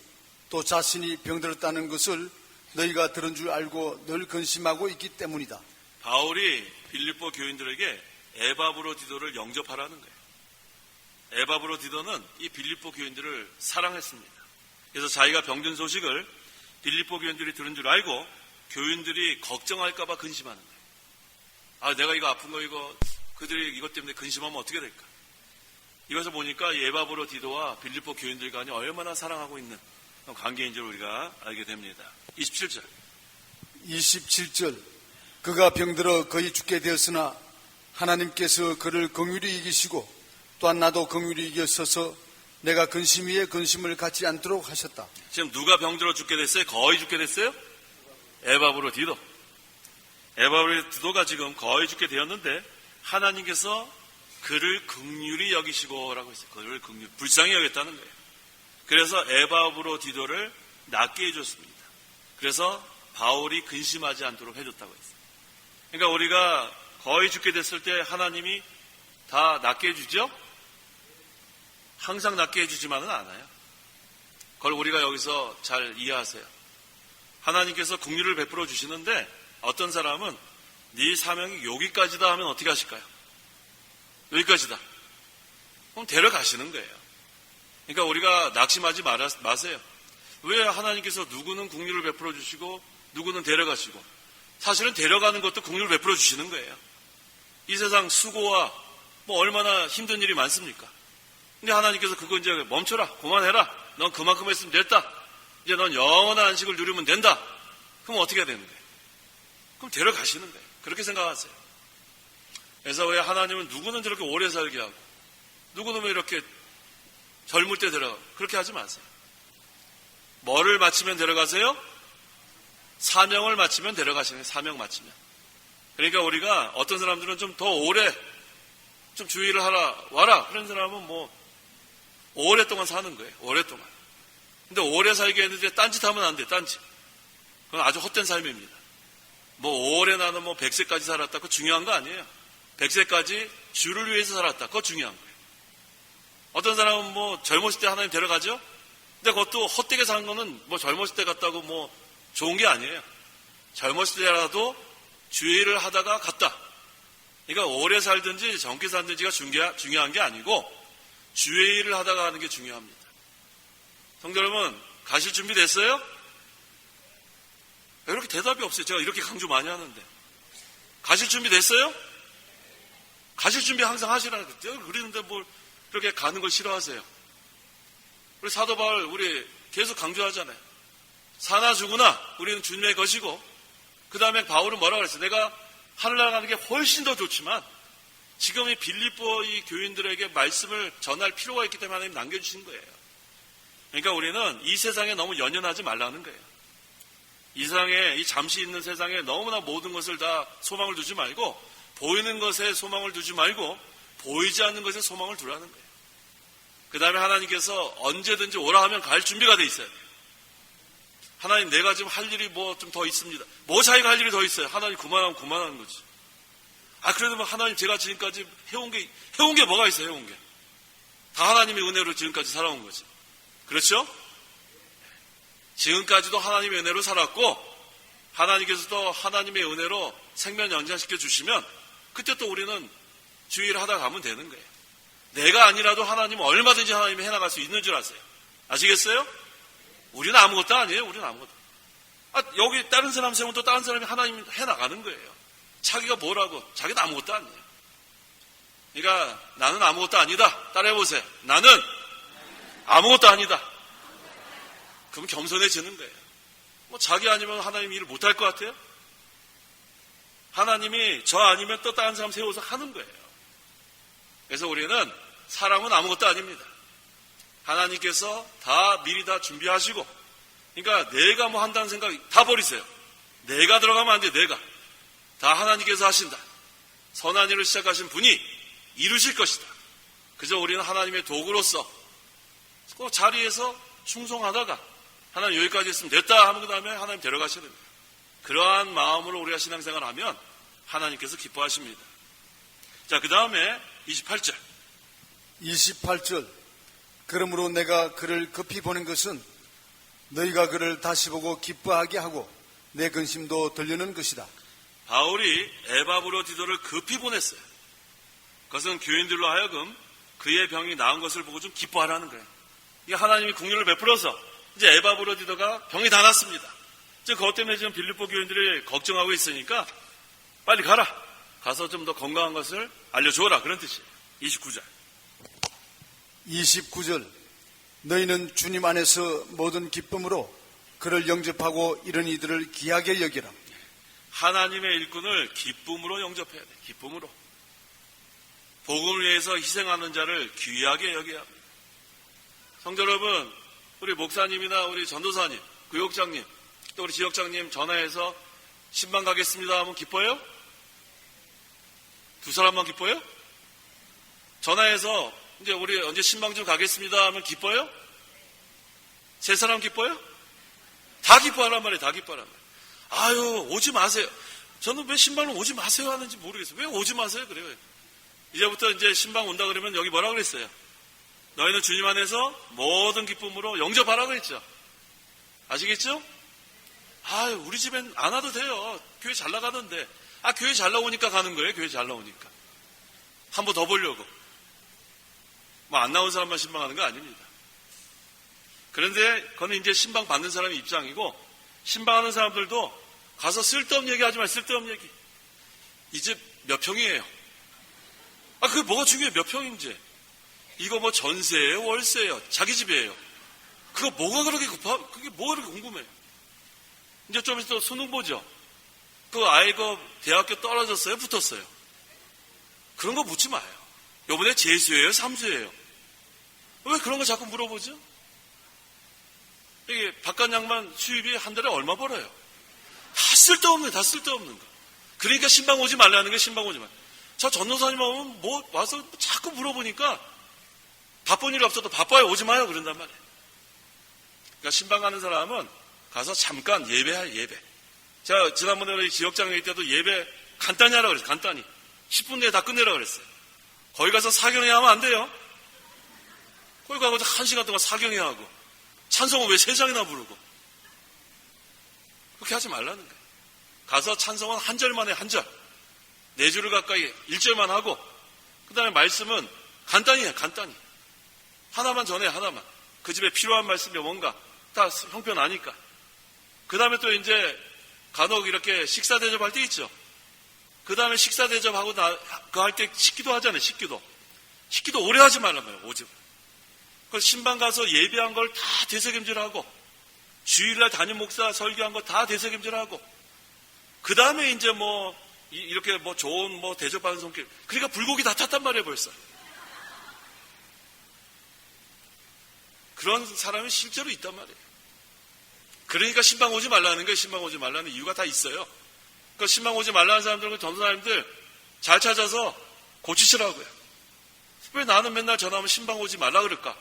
또 자신이 병들었다는 것을 너희가 들은 줄 알고 늘 근심하고 있기 때문이다. 바울이 빌립보 교인들에게 에바브로디도를 영접하라는 거예요. 에바브로디도는 이 빌립보 교인들을 사랑했습니다. 그래서 자기가 병든 소식을 빌립보 교인들이 들은 줄 알고 교인들이 걱정할까봐 근심하는 거예요. 아, 내가 이거 아픈 거 이거 그들이 이것 때문에 근심하면 어떻게 될까? 이것을 보니까 에바브로디도와 빌립보 교인들 간이 얼마나 사랑하고 있는 관계인 줄 우리가 알게 됩니다. 27절. 27절. 그가 병들어 거의 죽게 되었으나 하나님께서 그를 긍휼히 이기시고 또한 나도 긍휼히 이겼어서 내가 근심 위에 근심을 갖지 않도록 하셨다. 지금 누가 병들어 죽게 됐어요? 거의 죽게 됐어요? 에바브로디도. 에바브로디도가 지금 거의 죽게 되었는데 하나님께서 그를 긍휼히 여기시고라고 했어요. 그를 불쌍히 여겼다는 거예요. 그래서 에바브로디도를 낫게 해줬습니다. 그래서 바울이 근심하지 않도록 해줬다고 했어요. 그러니까 우리가 거의 죽게 됐을 때 하나님이 다 낫게 해주죠? 항상 낫게 해주지만은 않아요. 그걸 우리가 여기서 잘 이해하세요. 하나님께서 긍휼을 베풀어 주시는데 어떤 사람은 네 사명이 여기까지다 하면 어떻게 하실까요? 여기까지다. 그럼 데려가시는 거예요. 그러니까 우리가 낙심하지 마세요. 왜 하나님께서 누구는 긍휼을 베풀어 주시고 누구는 데려가시고 사실은 데려가는 것도 긍휼을 베풀어 주시는 거예요. 이 세상 수고와 뭐 얼마나 힘든 일이 많습니까? 근데 하나님께서 그거 이제 멈춰라, 그만해라. 넌 그만큼 했으면 됐다. 이제 넌 영원한 안식을 누리면 된다. 그럼 어떻게 해야 되는 거예요? 그럼 데려가시는 거예요. 그렇게 생각하세요. 그래서 왜 하나님은 누구는 저렇게 오래 살게 하고 누구는 왜 이렇게 젊을 때 데려가고 그렇게 하지 마세요. 뭐를 마치면 데려가세요? 사명을 마치면 데려가시는 거예요. 사명 마치면. 그러니까 우리가 어떤 사람들은 좀 더 오래 좀 주의를 하라 와라 그런 사람은 뭐 오랫동안 사는 거예요. 오랫동안. 근데 오래 살게 했는데 딴짓하면 안 돼. 딴짓. 그건 아주 헛된 삶입니다. 뭐 오래 나는 뭐 100세까지 살았다. 그거 중요한 거 아니에요. 100세까지 주를 위해서 살았다. 그거 중요한 거예요. 어떤 사람은 뭐 젊었을 때 하나님 데려가죠. 근데 그것도 헛되게 산 거는 뭐 젊었을 때 갔다고 뭐 좋은 게 아니에요. 젊었을 때라도 주의를 하다가 갔다. 그러니까 오래 살든지 젊게 살든지가 중요한 게 아니고 주의 일을 하다가 가는 게 중요합니다. 성도 여러분, 가실 준비 됐어요? 이렇게 대답이 없어요. 제가 이렇게 강조 많이 하는데. 가실 준비 됐어요? 가실 준비 항상 하시라는 거예요. 그러는데 뭘 그렇게 가는 걸 싫어하세요? 우리 사도 바울 우리 계속 강조하잖아요. 사나 죽으나 우리는 주님의 것이고 그 다음에 바울은 뭐라고 그랬어요? 내가 하늘나라 가는 게 훨씬 더 좋지만 지금 이 빌립보 이 교인들에게 말씀을 전할 필요가 있기 때문에 하나님 남겨주신 거예요. 그러니까 우리는 이 세상에 너무 연연하지 말라는 거예요. 이 세상에 이 잠시 있는 세상에 너무나 모든 것을 다 소망을 두지 말고 보이는 것에 소망을 두지 말고 보이지 않는 것에 소망을 두라는 거예요. 그 다음에 하나님께서 언제든지 오라 하면 갈 준비가 돼 있어야 돼요. 하나님 내가 지금 할 일이 뭐 좀 더 있습니다. 뭐 자기가 할 일이 더 있어요. 하나님 그만하면 그만하는 거지. 아 그래도 뭐 하나님 제가 지금까지 해온 게 뭐가 있어요. 해온 게. 다 하나님의 은혜로 지금까지 살아온 거지. 그렇죠? 지금까지도 하나님의 은혜로 살았고 하나님께서도 하나님의 은혜로 생명 연장시켜 주시면 그때 또 우리는 주의를 하다 가면 되는 거예요. 내가 아니라도 하나님은 얼마든지 하나님이 해나갈 수 있는 줄 아세요? 아시겠어요? 우리는 아무것도 아니에요. 우리는 아무것도. 여기 다른 사람 세우면 또 다른 사람이 하나님 해나가는 거예요. 자기가 뭐라고? 자기는 아무것도 아니에요. 그러니까 나는 아무것도 아니다. 따라해보세요. 나는 아무것도 아니다. 그럼 겸손해지는 거예요. 뭐 자기 아니면 하나님 일을 못할 것 같아요? 하나님이 저 아니면 또 다른 사람 세워서 하는 거예요. 그래서 우리는 사람은 아무것도 아닙니다. 하나님께서 다 미리 다 준비하시고, 그러니까 내가 뭐 한다는 생각 다 버리세요. 내가 들어가면 안 돼. 내가 다 하나님께서 하신다. 선한 일을 시작하신 분이 이루실 것이다. 그저 우리는 하나님의 도구로서 그 자리에서 충성하다가 하나님 여기까지 있으면 됐다 하면 그 다음에 하나님 데려가셔야 됩니다. 그러한 마음으로 우리가 신앙생활을 하면 하나님께서 기뻐하십니다. 자, 그 다음에 28절. 28절. 그러므로 내가 그를 급히 보낸 것은 너희가 그를 다시 보고 기뻐하게 하고 내 근심도 들려는 것이다. 바울이 에바브로디도를 급히 보냈어요. 그것은 교인들로 하여금 그의 병이 나은 것을 보고 좀 기뻐하라는 거예요. 이게 하나님이 긍휼을 베풀어서 이제 에바브로디도가 병이 다 났습니다. 이제 그것 때문에 지금 빌립보 교인들이 걱정하고 있으니까 빨리 가라. 가서 좀 더 건강한 것을 알려주어라. 그런 뜻이에요. 29절. 29절. 너희는 주님 안에서 모든 기쁨으로 그를 영접하고 이런 이들을 귀하게 여기라. 하나님의 일꾼을 기쁨으로 영접해야 돼. 기쁨으로. 복음을 위해서 희생하는 자를 귀하게 여겨야 합니다. 성도 여러분, 우리 목사님이나 우리 전도사님, 구역장님, 또 우리 지역장님 전화해서 신방 가겠습니다 하면 기뻐요? 두 사람만 기뻐요? 전화해서 이제 우리 언제 신방 좀 가겠습니다 하면 기뻐요? 세 사람 기뻐요? 다 기뻐하란 말이에요. 다 기뻐하란 말이에요. 아유, 오지 마세요. 저는 왜 신방을 오지 마세요 하는지 모르겠어요. 왜 오지 마세요? 그래요. 이제부터 이제 신방 온다 그러면 여기 뭐라 그랬어요? 너희는 주님 안에서 모든 기쁨으로 영접하라고 했죠. 아시겠죠? 아유, 우리 집엔 안 와도 돼요. 교회 잘 나가던데. 교회 잘 나오니까 가는 거예요. 교회 잘 나오니까. 한 번 더 보려고. 뭐 안 나온 사람만 신방하는 거 아닙니다. 그런데 그건 이제 신방 받는 사람의 입장이고, 신방하는 사람들도 가서 쓸데없는 얘기 하지 마요. 쓸데없는 얘기. 이 집 몇 평이에요? 그게 뭐가 중요해요? 몇 평인지. 이거 뭐 전세예요? 월세예요? 자기 집이에요? 그거 뭐가 그렇게 그게 뭐가 그렇게 궁금해요? 이제 좀 있으면 수능 보죠? 그 아이가 대학교 떨어졌어요? 붙었어요? 그런 거 묻지 마요. 요번에 재수예요? 삼수예요? 왜 그런 거 자꾸 물어보죠? 이게 바깥 양반 수입이 한 달에 얼마 벌어요? 다 쓸데없는 거. 그러니까 신방 오지 말라는 거예요. 신방 오지 말. 저 전도사님 오면 뭐 와서 자꾸 물어보니까 바쁜 일이 없어도 바빠요. 오지 마요. 그런단 말이에요. 그러니까 신방 가는 사람은 가서 잠깐 예배할 예배. 제가 지난번에 우리 지역장회 때도 예배 간단히 하라고 그랬어요. 간단히. 10분 내에 다 끝내라고 그랬어요. 거기 가서 사경회 하면 안 돼요. 거기 가서 1시간 동안 사경회 하고 찬송은 왜 3장이나 부르고. 그렇게 하지 말라는 거예요. 가서 찬송은 한 절만 해, 한 절. 4줄을 가까이 1절만 하고, 그 다음에 말씀은 간단히 해, 간단히. 하나만 전해, 하나만. 그 집에 필요한 말씀이 뭔가 다 형편 아니까. 그 다음에 또 이제 간혹 이렇게 식사 대접할 때 있죠. 그 다음에 식사 대접하고 그 할 때 식기도 하잖아요, 식기도. 식기도 오래 하지 말란 말이에요, 오직. 그 신방 가서 예배한 걸 다 되새김질하고, 주일날 담임 목사 설교한 거 다 되새김질하고, 그 다음에 이제 뭐 이렇게 뭐 좋은 뭐 대접받은 손길. 그러니까 불고기 다 탔단 말이에요, 벌써. 그런 사람이 실제로 있단 말이에요. 그러니까 신방 오지 말라는 거예요. 신방 오지 말라는 이유가 다 있어요. 그러니까 신방 오지 말라는 사람들은 전도사님들 잘 찾아서 고치시라고요. 왜 나는 맨날 전화하면 신방 오지 말라 그럴까?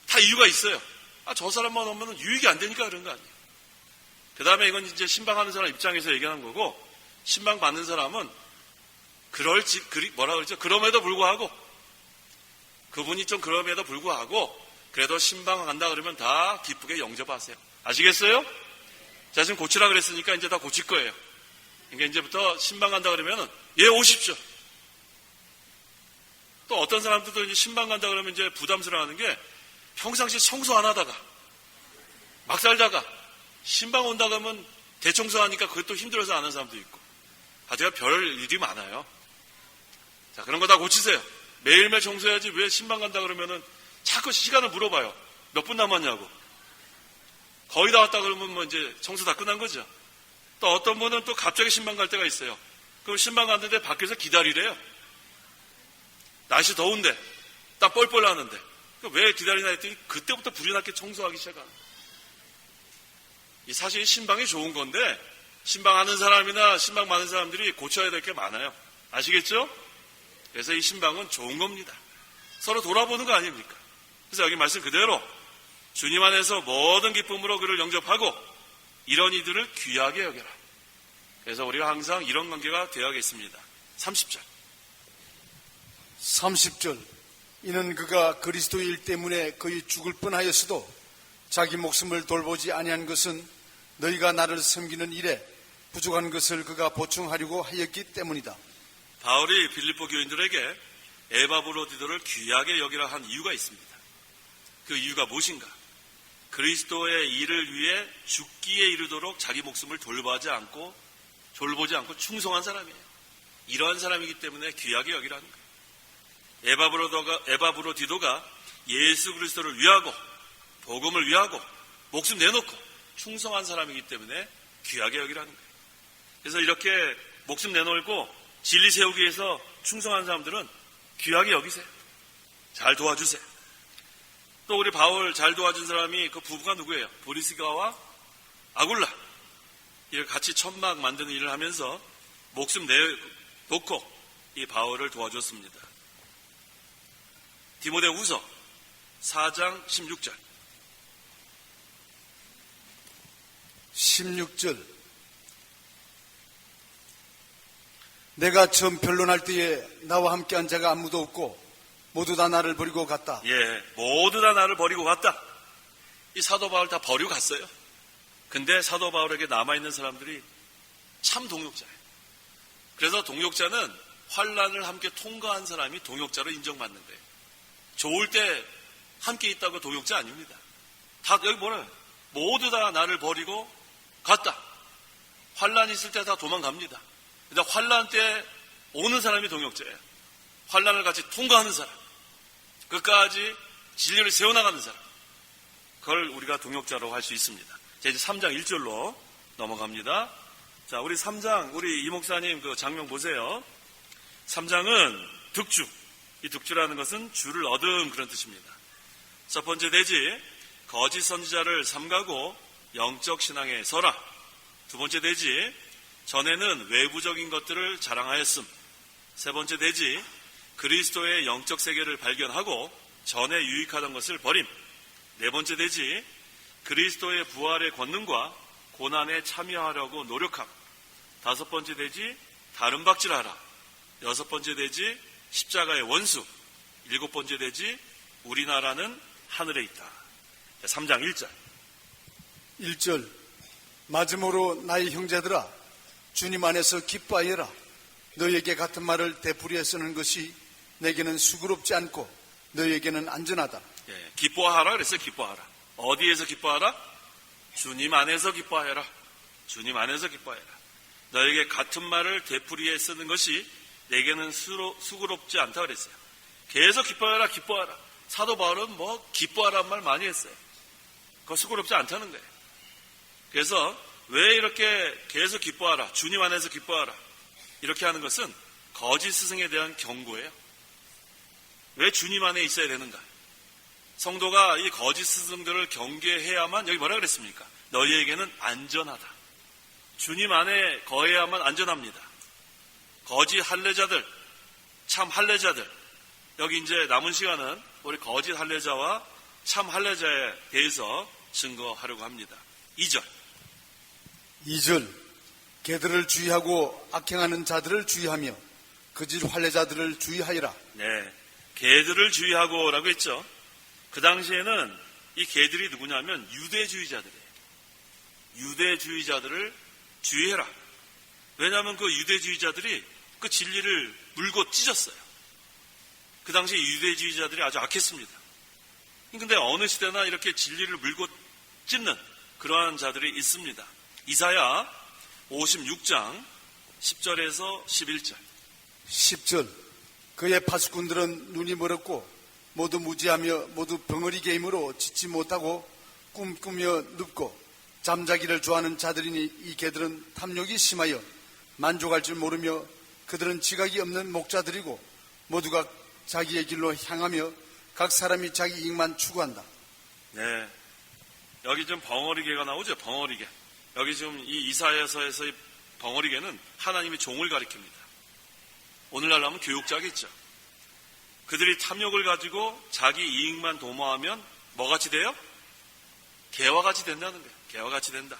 다 이유가 있어요. 저 사람만 오면 유익이 안 되니까 그런 거 아니에요. 그 다음에 이건 이제 신방하는 사람 입장에서 얘기하는 거고, 신방 받는 사람은 뭐라 그러죠? 그럼에도 불구하고, 그분이 좀 그럼에도 불구하고, 그래도 신방 간다 그러면 다 기쁘게 영접하세요. 아시겠어요? 자, 지금 고치라 그랬으니까 이제 다 고칠 거예요. 그러니까 이제부터 신방 간다 그러면은, 예, 오십시오. 또 어떤 사람들도 이제 신방 간다 그러면 이제 부담스러워하는 게 평상시 청소 안 하다가 막 살다가 신방 온다 그러면 대청소하니까 그것도 힘들어서 안 하는 사람도 있고 아주가 별 일이 많아요. 자, 그런 거 다 고치세요. 매일매일 청소해야지 왜 신방 간다 그러면은 자꾸 시간을 물어봐요. 몇 분 남았냐고. 거의 다 왔다 그러면 뭐 이제 청소 다 끝난 거죠. 또 어떤 분은 또 갑자기 신방 갈 때가 있어요. 그럼 신방 갔는데 밖에서 기다리래요. 날씨 더운데 땀 뻘뻘 나는데 왜 기다리나 했더니 그때부터 불이 났게 청소하기 시작하는. 이 사실 신방이 좋은 건데 신방하는 사람이나 신방 많은 사람들이 고쳐야 될 게 많아요. 아시겠죠? 그래서 이 신방은 좋은 겁니다. 서로 돌아보는 거 아닙니까? 그래서 여기 말씀 그대로 주님 안에서 모든 기쁨으로 그를 영접하고 이런 이들을 귀하게 여겨라. 그래서 우리가 항상 이런 관계가 되어야겠습니다. 30절. 30절. 이는 그가 그리스도의 일 때문에 거의 죽을 뻔하였어도 자기 목숨을 돌보지 아니한 것은 너희가 나를 섬기는 일에 부족한 것을 그가 보충하려고 하였기 때문이다. 바울이 빌립보 교인들에게 에바브로디도를 귀하게 여기라 한 이유가 있습니다. 그 이유가 무엇인가? 그리스도의 일을 위해 죽기에 이르도록 자기 목숨을 돌보지 않고 충성한 사람이에요. 이러한 사람이기 때문에 귀하게 여기라는 거예요. 에바브로디도가 예수 그리스도를 위하고 복음을 위하고 목숨 내놓고 충성한 사람이기 때문에 귀하게 여기라는 거예요. 그래서 이렇게 목숨 내놓고 진리 세우기 위해서 충성한 사람들은 귀하게 여기세요. 잘 도와주세요. 또 우리 바울 잘 도와준 사람이 그 부부가 누구예요? 브리스가와 아굴라. 이렇게 같이 천막 만드는 일을 하면서 목숨 내놓고 이 바울을 도와줬습니다. 디모데후서 4장 16절. 16절. 내가 처음 변론할 때에 나와 함께한 자가 아무도 없고 모두 다 나를 버리고 갔다. 예, 모두 다 나를 버리고 갔다. 이 사도 바울 다 버리고 갔어요. 근데 사도 바울에게 남아있는 사람들이 참 동역자예요. 그래서 동역자는 환난을 함께 통과한 사람이 동역자로 인정받는 거예요. 좋을 때 함께 있다고 동역자 아닙니다. 다 여기 뭐래요? 모두 다 나를 버리고 갔다. 환난이 있을 때 다 도망갑니다. 근데 환난 때 오는 사람이 동역자예요. 환난을 같이 통과하는 사람, 끝까지 진리를 세워나가는 사람, 그걸 우리가 동역자라고 할 수 있습니다. 자, 이제 3장 1절로 넘어갑니다. 자, 우리 3장, 우리 이 목사님 그 장면 보세요. 3장은 득주. 이 득주라는 것은 주를 얻음 그런 뜻입니다. 첫 번째 대지, 거짓 선지자를 삼가고 영적 신앙에 서라. 두 번째 대지, 전에는 외부적인 것들을 자랑하였음. 세 번째 대지, 그리스도의 영적 세계를 발견하고 전에 유익하던 것을 버림. 네 번째 대지, 그리스도의 부활의 권능과 고난에 참여하려고 노력함. 다섯 번째 대지, 다른 박질하라. 여섯 번째 대지, 십자가의 원수. 일곱 번째 대지, 우리나라는 하늘에 있다. 3장 1절. 1절. 마지막으로 나의 형제들아 주님 안에서 기뻐하여라. 너에게 같은 말을 되풀이해 쓰는 것이 내게는 수고롭지 않고 너에게는 안전하다. 예, 기뻐하라 그랬어요. 기뻐하라. 어디에서 기뻐하라? 주님 안에서 기뻐하여라. 주님 안에서 기뻐하여라. 너에게 같은 말을 되풀이해 쓰는 것이 내게는 수고롭지 않다 그랬어요. 계속 기뻐하여라. 기뻐하라. 사도 바울은 뭐 기뻐하라는 말 많이 했어요. 그거 수고롭지 않다는 거예요. 그래서 왜 이렇게 계속 기뻐하라, 주님 안에서 기뻐하라 이렇게 하는 것은 거짓 스승에 대한 경고예요. 왜 주님 안에 있어야 되는가? 성도가 이 거짓 스승들을 경계해야만, 여기 뭐라 그랬습니까? 너희에게는 안전하다. 주님 안에 거해야만 안전합니다. 거짓 할례자들, 참 할례자들, 여기 이제 남은 시간은 우리 거짓 할례자와 참 할례자에 대해서 증거하려고 합니다. 2절. 2절. 개들을 주의하고 악행하는 자들을 주의하며 거짓 할례자들을 주의하여라. 네, 개들을 주의하고라고 했죠. 그 당시에는 이 개들이 누구냐면 유대주의자들이에요. 유대주의자들을 주의해라. 왜냐하면 그 유대주의자들이 그 진리를 물고 찢었어요. 그 당시 유대주의자들이 아주 악했습니다. 근데 어느 시대나 이렇게 진리를 물고 찢는 그러한 자들이 있습니다. 이사야 56장 10절에서 11절. 10절. 그의 파수꾼들은 눈이 멀었고 모두 무지하며 모두 벙어리게 힘으로 짓지 못하고 꿈꾸며 눕고 잠자기를 좋아하는 자들이니 이 개들은 탐욕이 심하여 만족할 줄 모르며 그들은 지각이 없는 목자들이고 모두가 자기의 길로 향하며 각 사람이 자기 이익만 추구한다. 네, 여기 좀 벙어리개가 나오죠. 벙어리개. 여기 지금 이 이사야서에서의 벙어리개는 하나님의 종을 가리킵니다. 오늘날 하면 교육자겠죠. 그들이 탐욕을 가지고 자기 이익만 도모하면 뭐같이 돼요? 개와 같이 된다는 거예요. 개와 같이 된다.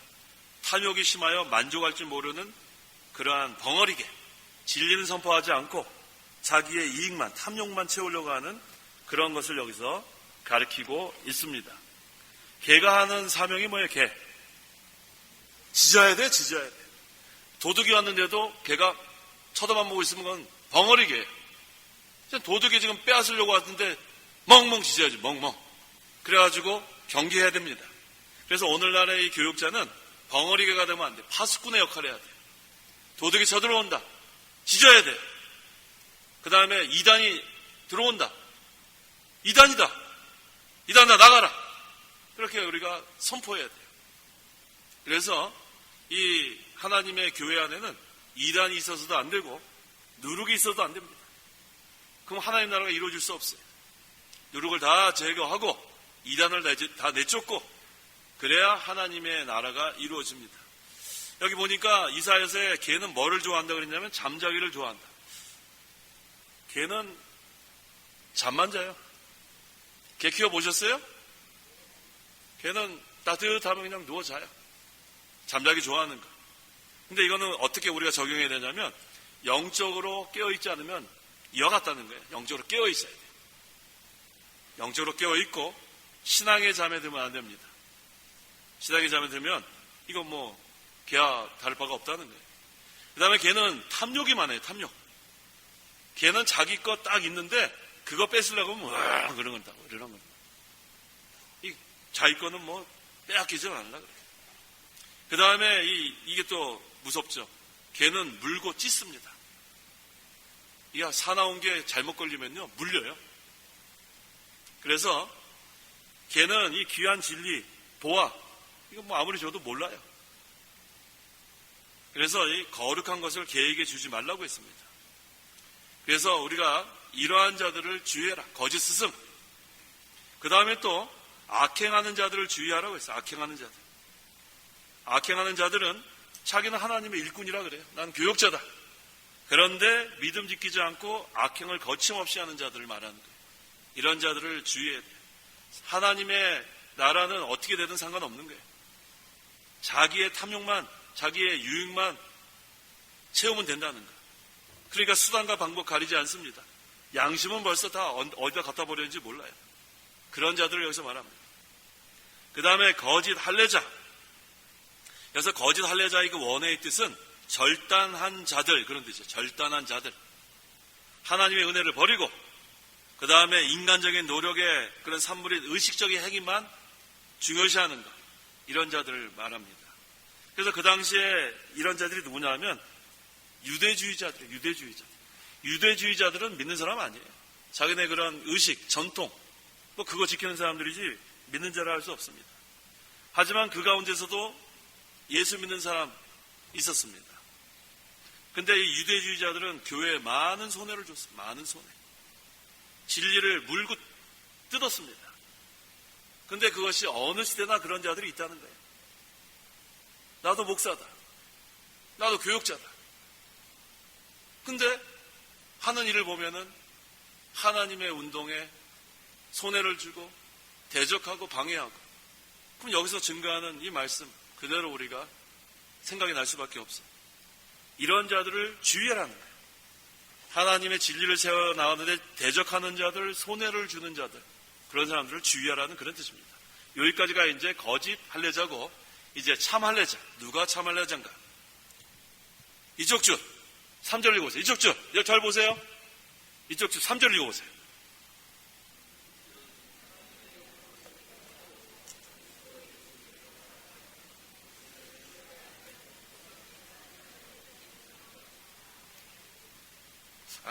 탐욕이 심하여 만족할 줄 모르는 그러한 벙어리개. 진리는 선포하지 않고 자기의 이익만, 탐욕만 채우려고 하는 그런 것을 여기서 가리키고 있습니다. 개가 하는 사명이 뭐예요? 개. 짖어야 돼, 짖어야 돼. 도둑이 왔는데도 개가 쳐다만 보고 있으면 그건 벙어리개예요. 도둑이 지금 빼앗으려고 왔는데 멍멍 짖어야지, 멍멍. 그래가지고 경계해야 됩니다. 그래서 오늘날의 이 교육자는 벙어리개가 되면 안 돼. 파수꾼의 역할을 해야 돼. 도둑이 쳐들어온다. 짖어야 돼. 그 다음에 이단이 들어온다. 이단이다. 이단아 나가라. 그렇게 우리가 선포해야 돼요. 그래서 이 하나님의 교회 안에는 이단이 있어서도 안 되고 누룩이 있어도 안 됩니다. 그럼 하나님 나라가 이루어질 수 없어요. 누룩을 다 제거하고 이단을 다 내쫓고 그래야 하나님의 나라가 이루어집니다. 여기 보니까 이사야서에 개는 뭐를 좋아한다 그랬냐면 잠자기를 좋아한다. 개는 잠만 자요. 개 키워보셨어요? 개는 따뜻하면 그냥 누워 자요. 잠자기 좋아하는 거. 근데 이거는 어떻게 우리가 적용해야 되냐면 영적으로 깨어있지 않으면 이어갔다는 거예요. 영적으로 깨어있어야 돼요. 영적으로 깨어있고 신앙의 잠에 들면 안 됩니다. 신앙의 잠에 들면 이건 뭐 개와 다를 바가 없다는 거예요. 그 다음에 개는 탐욕이 많아요. 탐욕. 개는 자기 거 딱 있는데 그거 뺏으려고 하면 와 그런 건다고 이러는 거예요. 이 자기 거는 뭐 빼앗기지 않으려고 그래요. 그 다음에 이게 또 무섭죠. 개는 물고 찢습니다. 이게 사나운 게 잘못 걸리면요 물려요. 그래서 개는 이 귀한 진리, 보아 이거 뭐 아무리 줘도 몰라요. 그래서 이 거룩한 것을 개에게 주지 말라고 했습니다. 그래서 우리가 이러한 자들을 주의해라. 거짓 스승. 그 다음에 또 악행하는 자들을 주의하라고 했어요. 악행하는 자들. 악행하는 자들은 자기는 하나님의 일꾼이라 그래요. 난 교역자다. 그런데 믿음 지키지 않고 악행을 거침없이 하는 자들을 말하는 거예요. 이런 자들을 주의해야 돼요. 하나님의 나라는 어떻게 되든 상관없는 거예요. 자기의 탐욕만, 자기의 유익만 채우면 된다는 거예요. 그러니까 수단과 방법 가리지 않습니다. 양심은 벌써 다 어디다 갖다 버렸는지 몰라요. 그런 자들을 여기서 말합니다. 그 다음에 거짓 할례자. 그래서 거짓 할례자의 그 원어의 뜻은 절단한 자들 그런 뜻이죠. 절단한 자들. 하나님의 은혜를 버리고 그 다음에 인간적인 노력의 그런 산물인 의식적인 행위만 중요시하는 것. 이런 자들을 말합니다. 그래서 그 당시에 이런 자들이 누구냐 하면 유대주의자들이에요. 유대주의자들은 믿는 사람 아니에요. 자기네 그런 의식, 전통 뭐 그거 지키는 사람들이지 믿는 자라 할 수 없습니다. 하지만 그 가운데서도 예수 믿는 사람 있었습니다. 근데 이 유대주의자들은 교회에 많은 손해를 줬습니다. 많은 손해. 진리를 물고 뜯었습니다. 근데 그것이 어느 시대나 그런 자들이 있다는 거예요. 나도 목사다. 나도 교육자다. 근데 하는 일을 보면은 하나님의 운동에 손해를 주고 대적하고 방해하고 그럼 여기서 증거하는 이 말씀 그대로 우리가 생각이 날 수밖에 없어요. 이런 자들을 주의하라는 거예요. 하나님의 진리를 세워 나가는데 대적하는 자들, 손해를 주는 자들 그런 사람들을 주의하라는 그런 뜻입니다. 여기까지가 이제 거짓 할례자고 이제 참 할례자. 누가 참 할례자인가? 이쪽 줄 3절 읽어보세요. 이쪽 줄 잘 보세요. 이쪽 줄 3절 읽어보세요.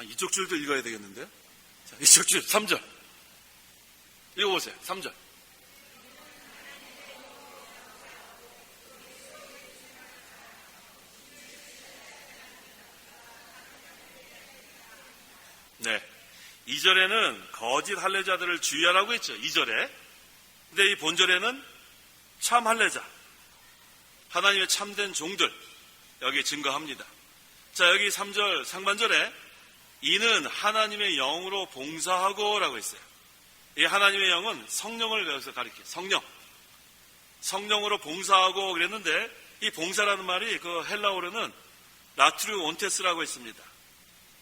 이쪽 줄도 읽어야 되겠는데요? 자, 이쪽 줄 3절 읽어보세요. 3절. 네, 2절에는 거짓 할례자들을 주의하라고 했죠. 2절에. 근데 이 본절에는 참 할례자, 하나님의 참된 종들 여기 증거합니다. 자, 여기 3절 상반절에 이는 하나님의 영으로 봉사하고 라고 했어요. 이 하나님의 영은 성령을 여기서 가리켜요. 성령으로 봉사하고 그랬는데 이 봉사라는 말이 그 헬라어로는 라트루 온테스라고 했습니다.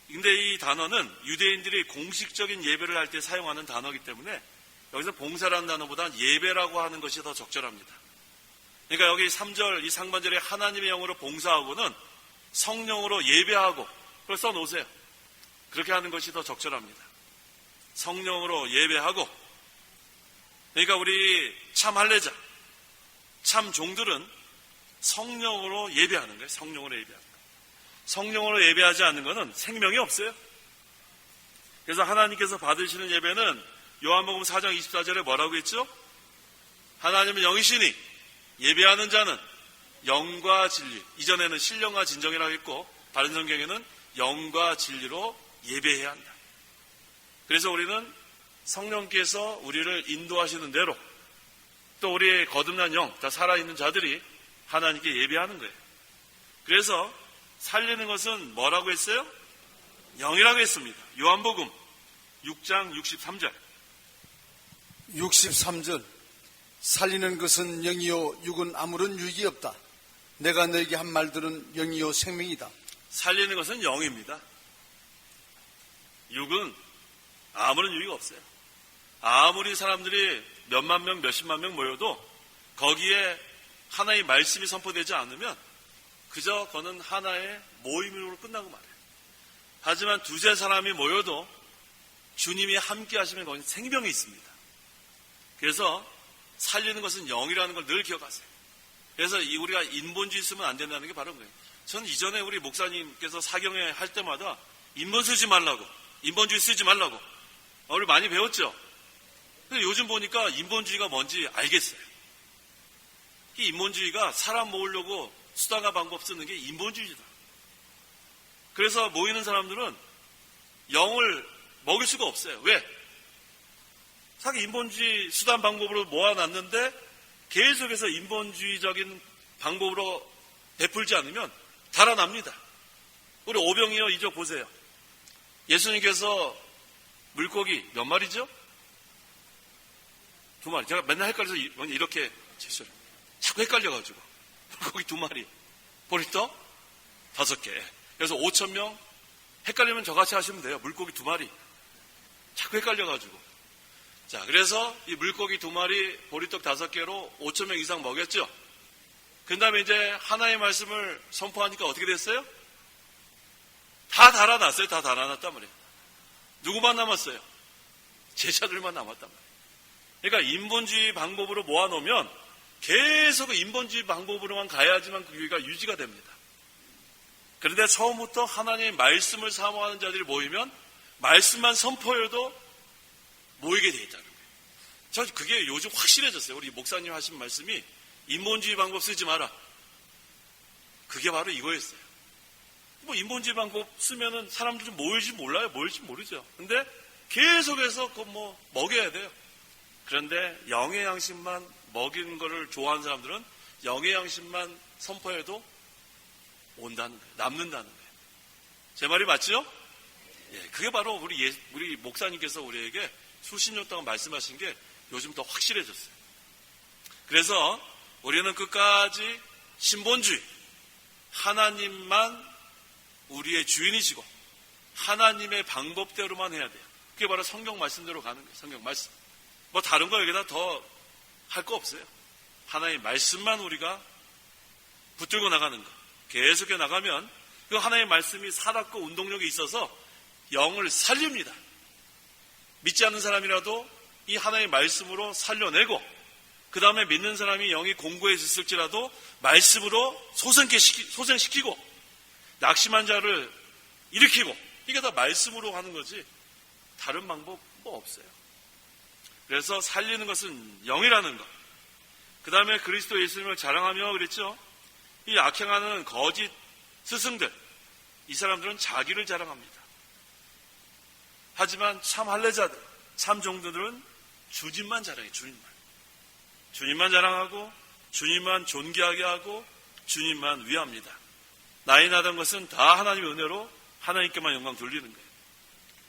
근데 이 단어는 유대인들이 공식적인 예배를 할 때 사용하는 단어이기 때문에 여기서 봉사라는 단어보다 예배라고 하는 것이 더 적절합니다. 그러니까 여기 3절 이 상반절에 하나님의 영으로 봉사하고는 성령으로 예배하고 그걸 써놓으세요. 그렇게 하는 것이 더 적절합니다. 성령으로 예배하고. 그러니까 우리 참 할례자, 참 종들은 성령으로 예배하는 거예요. 성령으로 예배하는 거예요. 성령으로 예배하지 않는 것은 생명이 없어요. 그래서 하나님께서 받으시는 예배는 요한복음 4장 24절에 뭐라고 했죠? 하나님은 영이시니 예배하는 자는 영과 진리, 이전에는 신령과 진정이라고 했고 다른 성경에는 영과 진리로 예배해야 한다. 그래서 우리는 성령께서 우리를 인도하시는 대로 또 우리의 거듭난 영, 다 살아있는 자들이 하나님께 예배하는 거예요. 그래서 살리는 것은 뭐라고 했어요? 영이라고 했습니다. 요한복음 6장 63절. 63절. 살리는 것은 영이요 육은 아무런 유익이 없다. 내가 너에게 한 말들은 영이요 생명이다. 살리는 것은 영입니다. 육은 아무런 유익이 없어요. 아무리 사람들이 몇만 명, 몇십만 명 모여도 거기에 하나의 말씀이 선포되지 않으면 그저 그는 하나의 모임으로 끝나고 말해요. 하지만 두세 사람이 모여도 주님이 함께 하시면 거기는 생명이 있습니다. 그래서 살리는 것은 영이라는 걸 늘 기억하세요. 그래서 우리가 인본주의 쓰면 안 된다는 게 바로 거예요. 저는 이전에 우리 목사님께서 사경회 할 때마다 인본 쓰지 말라고, 인본주의 쓰지 말라고 우리 많이 배웠죠. 근데 요즘 보니까 인본주의가 뭔지 알겠어요. 이 인본주의가 사람 모으려고 수단과 방법 쓰는 게 인본주의다. 그래서 모이는 사람들은 영을 먹일 수가 없어요. 왜? 자기 인본주의 수단 방법으로 모아놨는데 계속해서 인본주의적인 방법으로 베풀지 않으면 달아납니다. 우리 오병이어 이쪽 보세요. 예수님께서 물고기 몇 마리죠? 2마리. 제가 맨날 헷갈려서 이렇게 제시를 자꾸 헷갈려가지고 물고기 2마리, 보리떡 5개. 그래서 5,000명 헷갈리면 저같이 하시면 돼요. 물고기 2마리. 자꾸 헷갈려가지고. 자, 그래서 이 물고기 2마리, 보리떡 5개로 5,000명 이상 먹였죠. 그 다음에 이제 하나의 말씀을 선포하니까 어떻게 됐어요? 다 달아났어요. 다 달아났단 말이에요. 누구만 남았어요? 제자들만 남았단 말이에요. 그러니까 인본주의 방법으로 모아놓으면 계속 인본주의 방법으로만 가야지만 그 교회가 유지가 됩니다. 그런데 처음부터 하나님의 말씀을 사모하는 자들이 모이면 말씀만 선포해도 모이게 돼 있다는 거예요. 저 그게 요즘 확실해졌어요. 우리 목사님 하신 말씀이 인본주의 방법 쓰지 마라. 그게 바로 이거였어요. 뭐 인본주의 방법 쓰면은 사람들 좀 모일지 몰라요. 모일지 모르죠. 근데 계속해서 그거 뭐 먹여야 돼요. 그런데 영의 양식만 먹이는 거를 좋아하는 사람들은 영의 양식만 선포해도 온다는 거예요. 남는다는 거예요. 제 말이 맞죠? 예, 그게 바로 우리 목사님께서 우리에게 수십 년 동안 말씀하신 게 요즘 더 확실해졌어요. 그래서 우리는 끝까지 신본주의, 하나님만 우리의 주인이시고 하나님의 방법대로만 해야 돼요. 그게 바로 성경 말씀대로 가는 거예요. 성경 말씀. 뭐 다른 거 여기다 더 할 거 없어요. 하나님의 말씀만 우리가 붙들고 나가는 거. 계속해 나가면 그 하나님의 말씀이 살았고 운동력이 있어서 영을 살립니다. 믿지 않는 사람이라도 이 하나님의 말씀으로 살려내고 그 다음에 믿는 사람이 영이 공고해 있을지라도 말씀으로 소생시키고 낙심한 자를 일으키고 이게 다 말씀으로 하는 거지 다른 방법 뭐 없어요. 그래서 살리는 것은 영이라는 것. 그 다음에 그리스도 예수님을 자랑하며 그랬죠. 이 악행하는 거짓 스승들, 이 사람들은 자기를 자랑합니다. 하지만 참 할례자들, 참 종들은 주님만 자랑해. 주님만 자랑하고 주님만 존귀하게 하고 주님만 위합니다. 나이 나던 것은 다 하나님의 은혜로 하나님께만 영광 돌리는 거예요.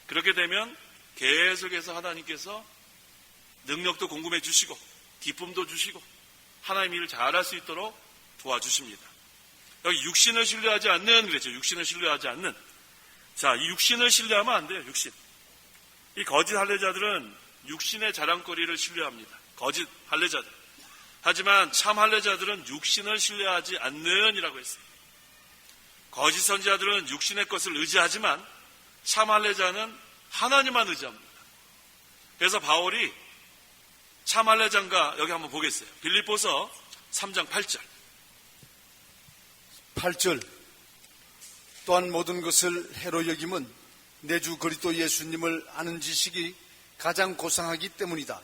그렇게 되면 계속해서 하나님께서 능력도 공급해 주시고 기쁨도 주시고 하나님 일을 잘할 수 있도록 도와주십니다. 여기 육신을 신뢰하지 않는 그랬죠. 육신을 신뢰하지 않는. 자, 이 육신을 신뢰하면 안 돼요. 육신. 이 거짓 할례자들은 육신의 자랑거리를 신뢰합니다. 거짓 할례자들. 하지만 참 할례자들은 육신을 신뢰하지 않는 이라고 했어요. 거짓 선지자들은 육신의 것을 의지하지만 참 할례자는 하나님만 의지합니다. 그래서 바울이 참 할례자인가 여기 한번 보겠어요. 빌립보서 3장 8절. 8절. 또한 모든 것을 해로 여김은 내 주 그리스도 예수님을 아는 지식이 가장 고상하기 때문이다.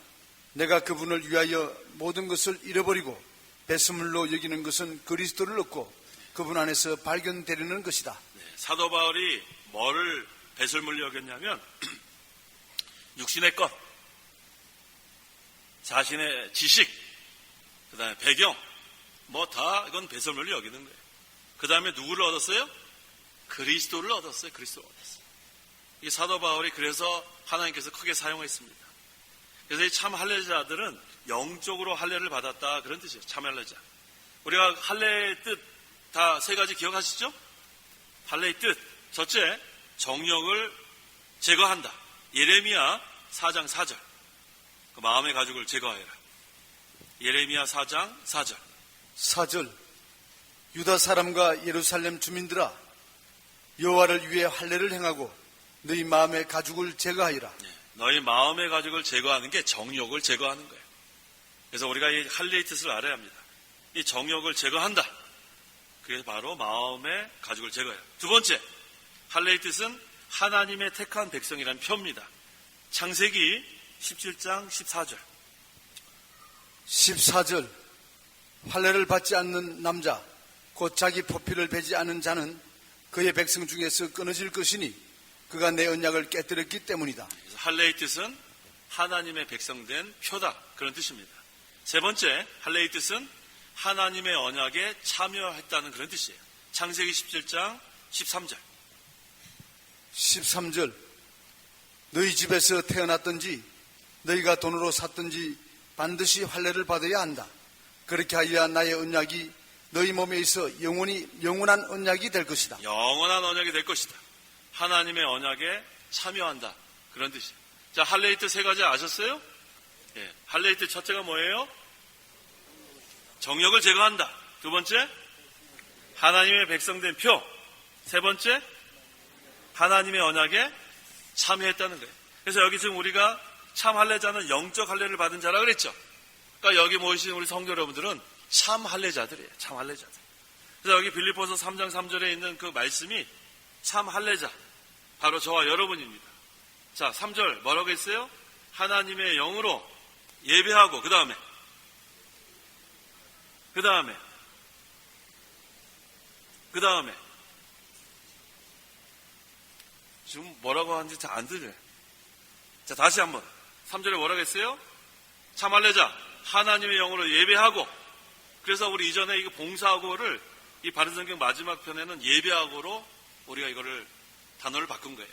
내가 그분을 위하여 모든 것을 잃어버리고 배설물로 여기는 것은 그리스도를 얻고 그분 안에서 발견되려는 것이다. 네, 사도 바울이 뭐를 배설물로 여겼냐면 육신의 것, 자신의 지식, 그 다음에 배경, 뭐 다 이건 배설물로 여기는 거예요. 그 다음에 누구를 얻었어요? 그리스도를 얻었어요. 그리스도를 얻었어요. 이 사도 바울이 그래서 하나님께서 크게 사용했습니다. 그래서 이 참 할례자들은 영적으로 할례를 받았다 그런 뜻이에요. 참 할례자. 우리가 할례의 뜻 다 세 가지 기억하시죠? 할례의 뜻. 첫째, 정욕을 제거한다. 예레미야 4장 4절. 그 마음의 가죽을 제거하여라. 예레미야 4장 4절. 4절. 유다 사람과 예루살렘 주민들아, 여호와를 위해 할례를 행하고 너희 마음의 가죽을 제거하여라. 네, 너희 마음의 가죽을 제거하는 게 정욕을 제거하는 거예요. 그래서 우리가 이 할례의 뜻을 알아야 합니다. 이 정욕을 제거한다. 그게 바로 마음의 가죽을 제거해요. 두 번째, 할례의 뜻은 하나님의 택한 백성이라는 표입니다. 창세기 17장 14절. 14절. 할례를 받지 않는 남자, 곧 자기 포피를 베지 않은 자는 그의 백성 중에서 끊어질 것이니 그가 내 언약을 깨뜨렸기 때문이다. 그래서 할례의 뜻은 하나님의 백성된 표다. 그런 뜻입니다. 세 번째, 할례의 뜻은 하나님의 언약에 참여했다는 그런 뜻이에요. 창세기 17장 13절. 13절. 너희 집에서 태어났든지 너희가 돈으로 샀든지 반드시 할례를 받아야 한다. 그렇게 하여야 나의 언약이 너희 몸에 있어 영원한 언약이 될 것이다. 영원한 언약이 될 것이다. 하나님의 언약에 참여한다. 그런 뜻이에요. 자, 할례의 뜻 세 가지 아셨어요? 예, 할례의 뜻 첫째가 뭐예요? 정욕을 제거한다. 두 번째, 하나님의 백성된 표. 세 번째, 하나님의 언약에 참여했다는 거예요. 그래서 여기 지금 우리가 참 할례자는 영적 할례를 받은 자라 그랬죠. 그러니까 여기 모이신 우리 성도 여러분들은 참 할례자들이에요. 참 할례자들. 그래서 여기 빌립보서 3장 3절에 있는 그 말씀이 참 할례자, 바로 저와 여러분입니다. 자, 3절 뭐라고 했어요? 하나님의 영으로 예배하고 그 다음에 지금 뭐라고 하는지 잘 안 들려요. 자, 다시 한번 3절에 뭐라고 했어요? 참 할례자, 하나님의 영으로 예배하고. 그래서 우리 이전에 이거 봉사하고를 이 바른성경 마지막 편에는 예배하고로 우리가 이거를 단어를 바꾼 거예요.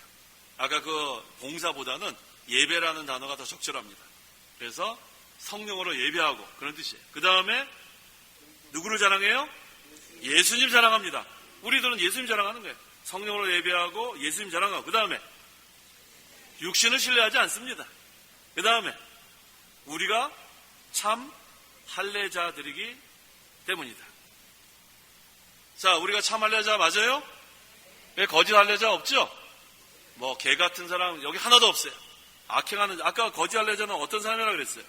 아까 그 봉사보다는 예배라는 단어가 더 적절합니다. 그래서 성령으로 예배하고 그런 뜻이에요. 그 다음에 누구를 자랑해요? 예수님 자랑합니다. 우리들은 예수님 자랑하는 거예요. 성령으로 예배하고 예수님 자랑하고 그 다음에 육신을 신뢰하지 않습니다. 그 다음에 우리가 참 할례자들이기 때문이다. 자, 우리가 참 할례자 맞아요? 왜 거짓 할례자 없죠? 뭐 개 같은 사람 여기 하나도 없어요. 악행하는, 아까 거짓 할례자는 어떤 사람이라고 그랬어요?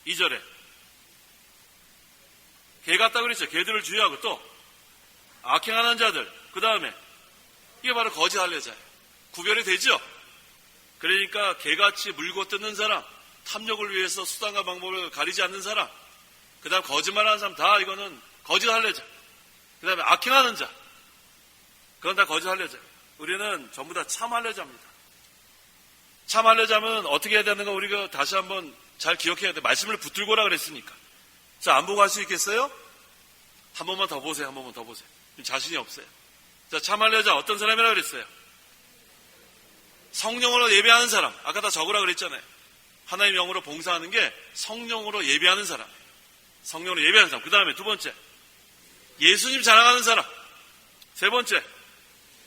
2절에 개 같다 그랬죠. 개들을 주의하고 또 악행하는 자들. 그 다음에 이게 바로 거짓 할례자예요. 구별이 되죠? 그러니까 개같이 물고 뜯는 사람, 탐욕을 위해서 수단과 방법을 가리지 않는 사람, 그 다음 거짓말하는 사람 다 이거는 거짓 할례자. 그 다음에 악행하는 자, 그건 다 거짓 할례자. 우리는 전부 다 참 할례자입니다. 참 할례자면 어떻게 해야 되는가 우리가 다시 한번 잘 기억해야 돼. 말씀을 붙들고라 그랬으니까. 자, 안 보고 할 수 있겠어요? 한 번만 더 보세요. 한 번만 더 보세요. 자신이 없어요. 자, 참 할례자 어떤 사람이라 그랬어요? 성령으로 예배하는 사람. 아까 다 적으라 그랬잖아요. 하나님 영으로 봉사하는 게 성령으로 예배하는 사람. 성령으로 예배하는 사람. 그 다음에 두 번째, 예수님 자랑하는 사람. 세 번째,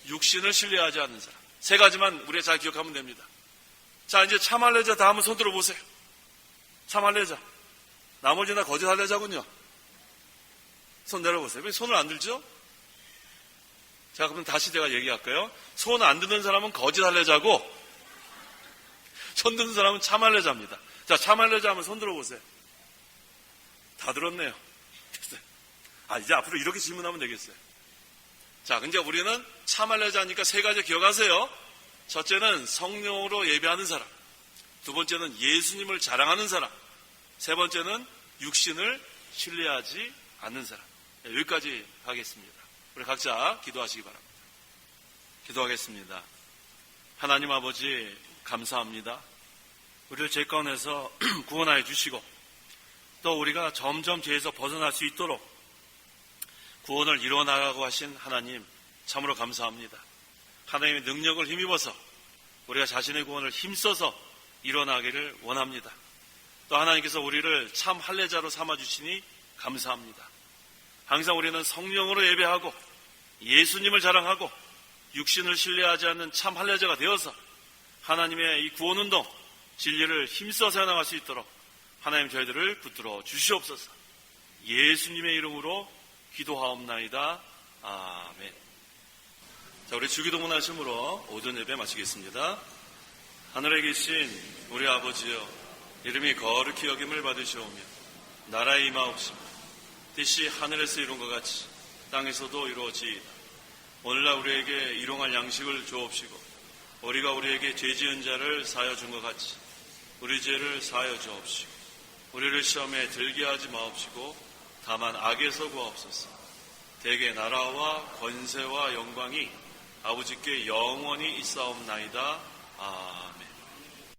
육신을 신뢰하지 않는 사람. 세 가지만 우리가 잘 기억하면 됩니다. 자, 이제 참 할례자 다 한번 손 들어보세요. 참 할례자. 나머지는 다 거짓 할례자군요. 손 내려보세요. 왜 손을 안 들죠? 자, 그럼 다시 제가 얘기할까요? 손 안 드는 사람은 거짓 할례자고, 손 드는 사람은 참 할례자입니다. 자, 참 할례자 하면 손 들어보세요. 다 들었네요. 됐어요. 이제 앞으로 이렇게 질문하면 되겠어요. 자, 이제 우리는 참 할례자니까 세 가지 기억하세요. 첫째는 성령으로 예배하는 사람. 두 번째는 예수님을 자랑하는 사람. 세 번째는 육신을 신뢰하지 않는 사람. 여기까지 하겠습니다. 우리 각자 기도하시기 바랍니다. 기도하겠습니다. 하나님 아버지 감사합니다. 우리를 죄 가운데서 구원하여 주시고 또 우리가 점점 죄에서 벗어날 수 있도록 구원을 이루어나가고 하신 하나님 참으로 감사합니다. 하나님의 능력을 힘입어서 우리가 자신의 구원을 힘써서 이뤄나가기를 원합니다. 또 하나님께서 우리를 참 할례자로 삼아주시니 감사합니다. 항상 우리는 성령으로 예배하고 예수님을 자랑하고 육신을 신뢰하지 않는 참 할례자가 되어서 하나님의 이 구원운동 진리를 힘써서 해나갈 수 있도록 하나님 저희들을 붙들어 주시옵소서. 예수님의 이름으로 기도하옵나이다. 아멘. 자, 우리 주기도문 하심으로 오전 예배 마치겠습니다. 하늘에 계신 우리 아버지여, 이름이 거룩히 여김을 받으시오며 나라의 임하옵시며 뜻이 하늘에서 이룬 것 같이 땅에서도 이루어지이다. 오늘날 우리에게 일용할 양식을 주옵시고 우리가 우리에게 죄 지은 자를 사하여 준 것 같이 우리 죄를 사하여 주옵시고 우리를 시험에 들게 하지 마옵시고 다만 악에서 구하옵소서. 대개 나라와 권세와 영광이 아버지께 영원히 있사옵나이다. 아멘.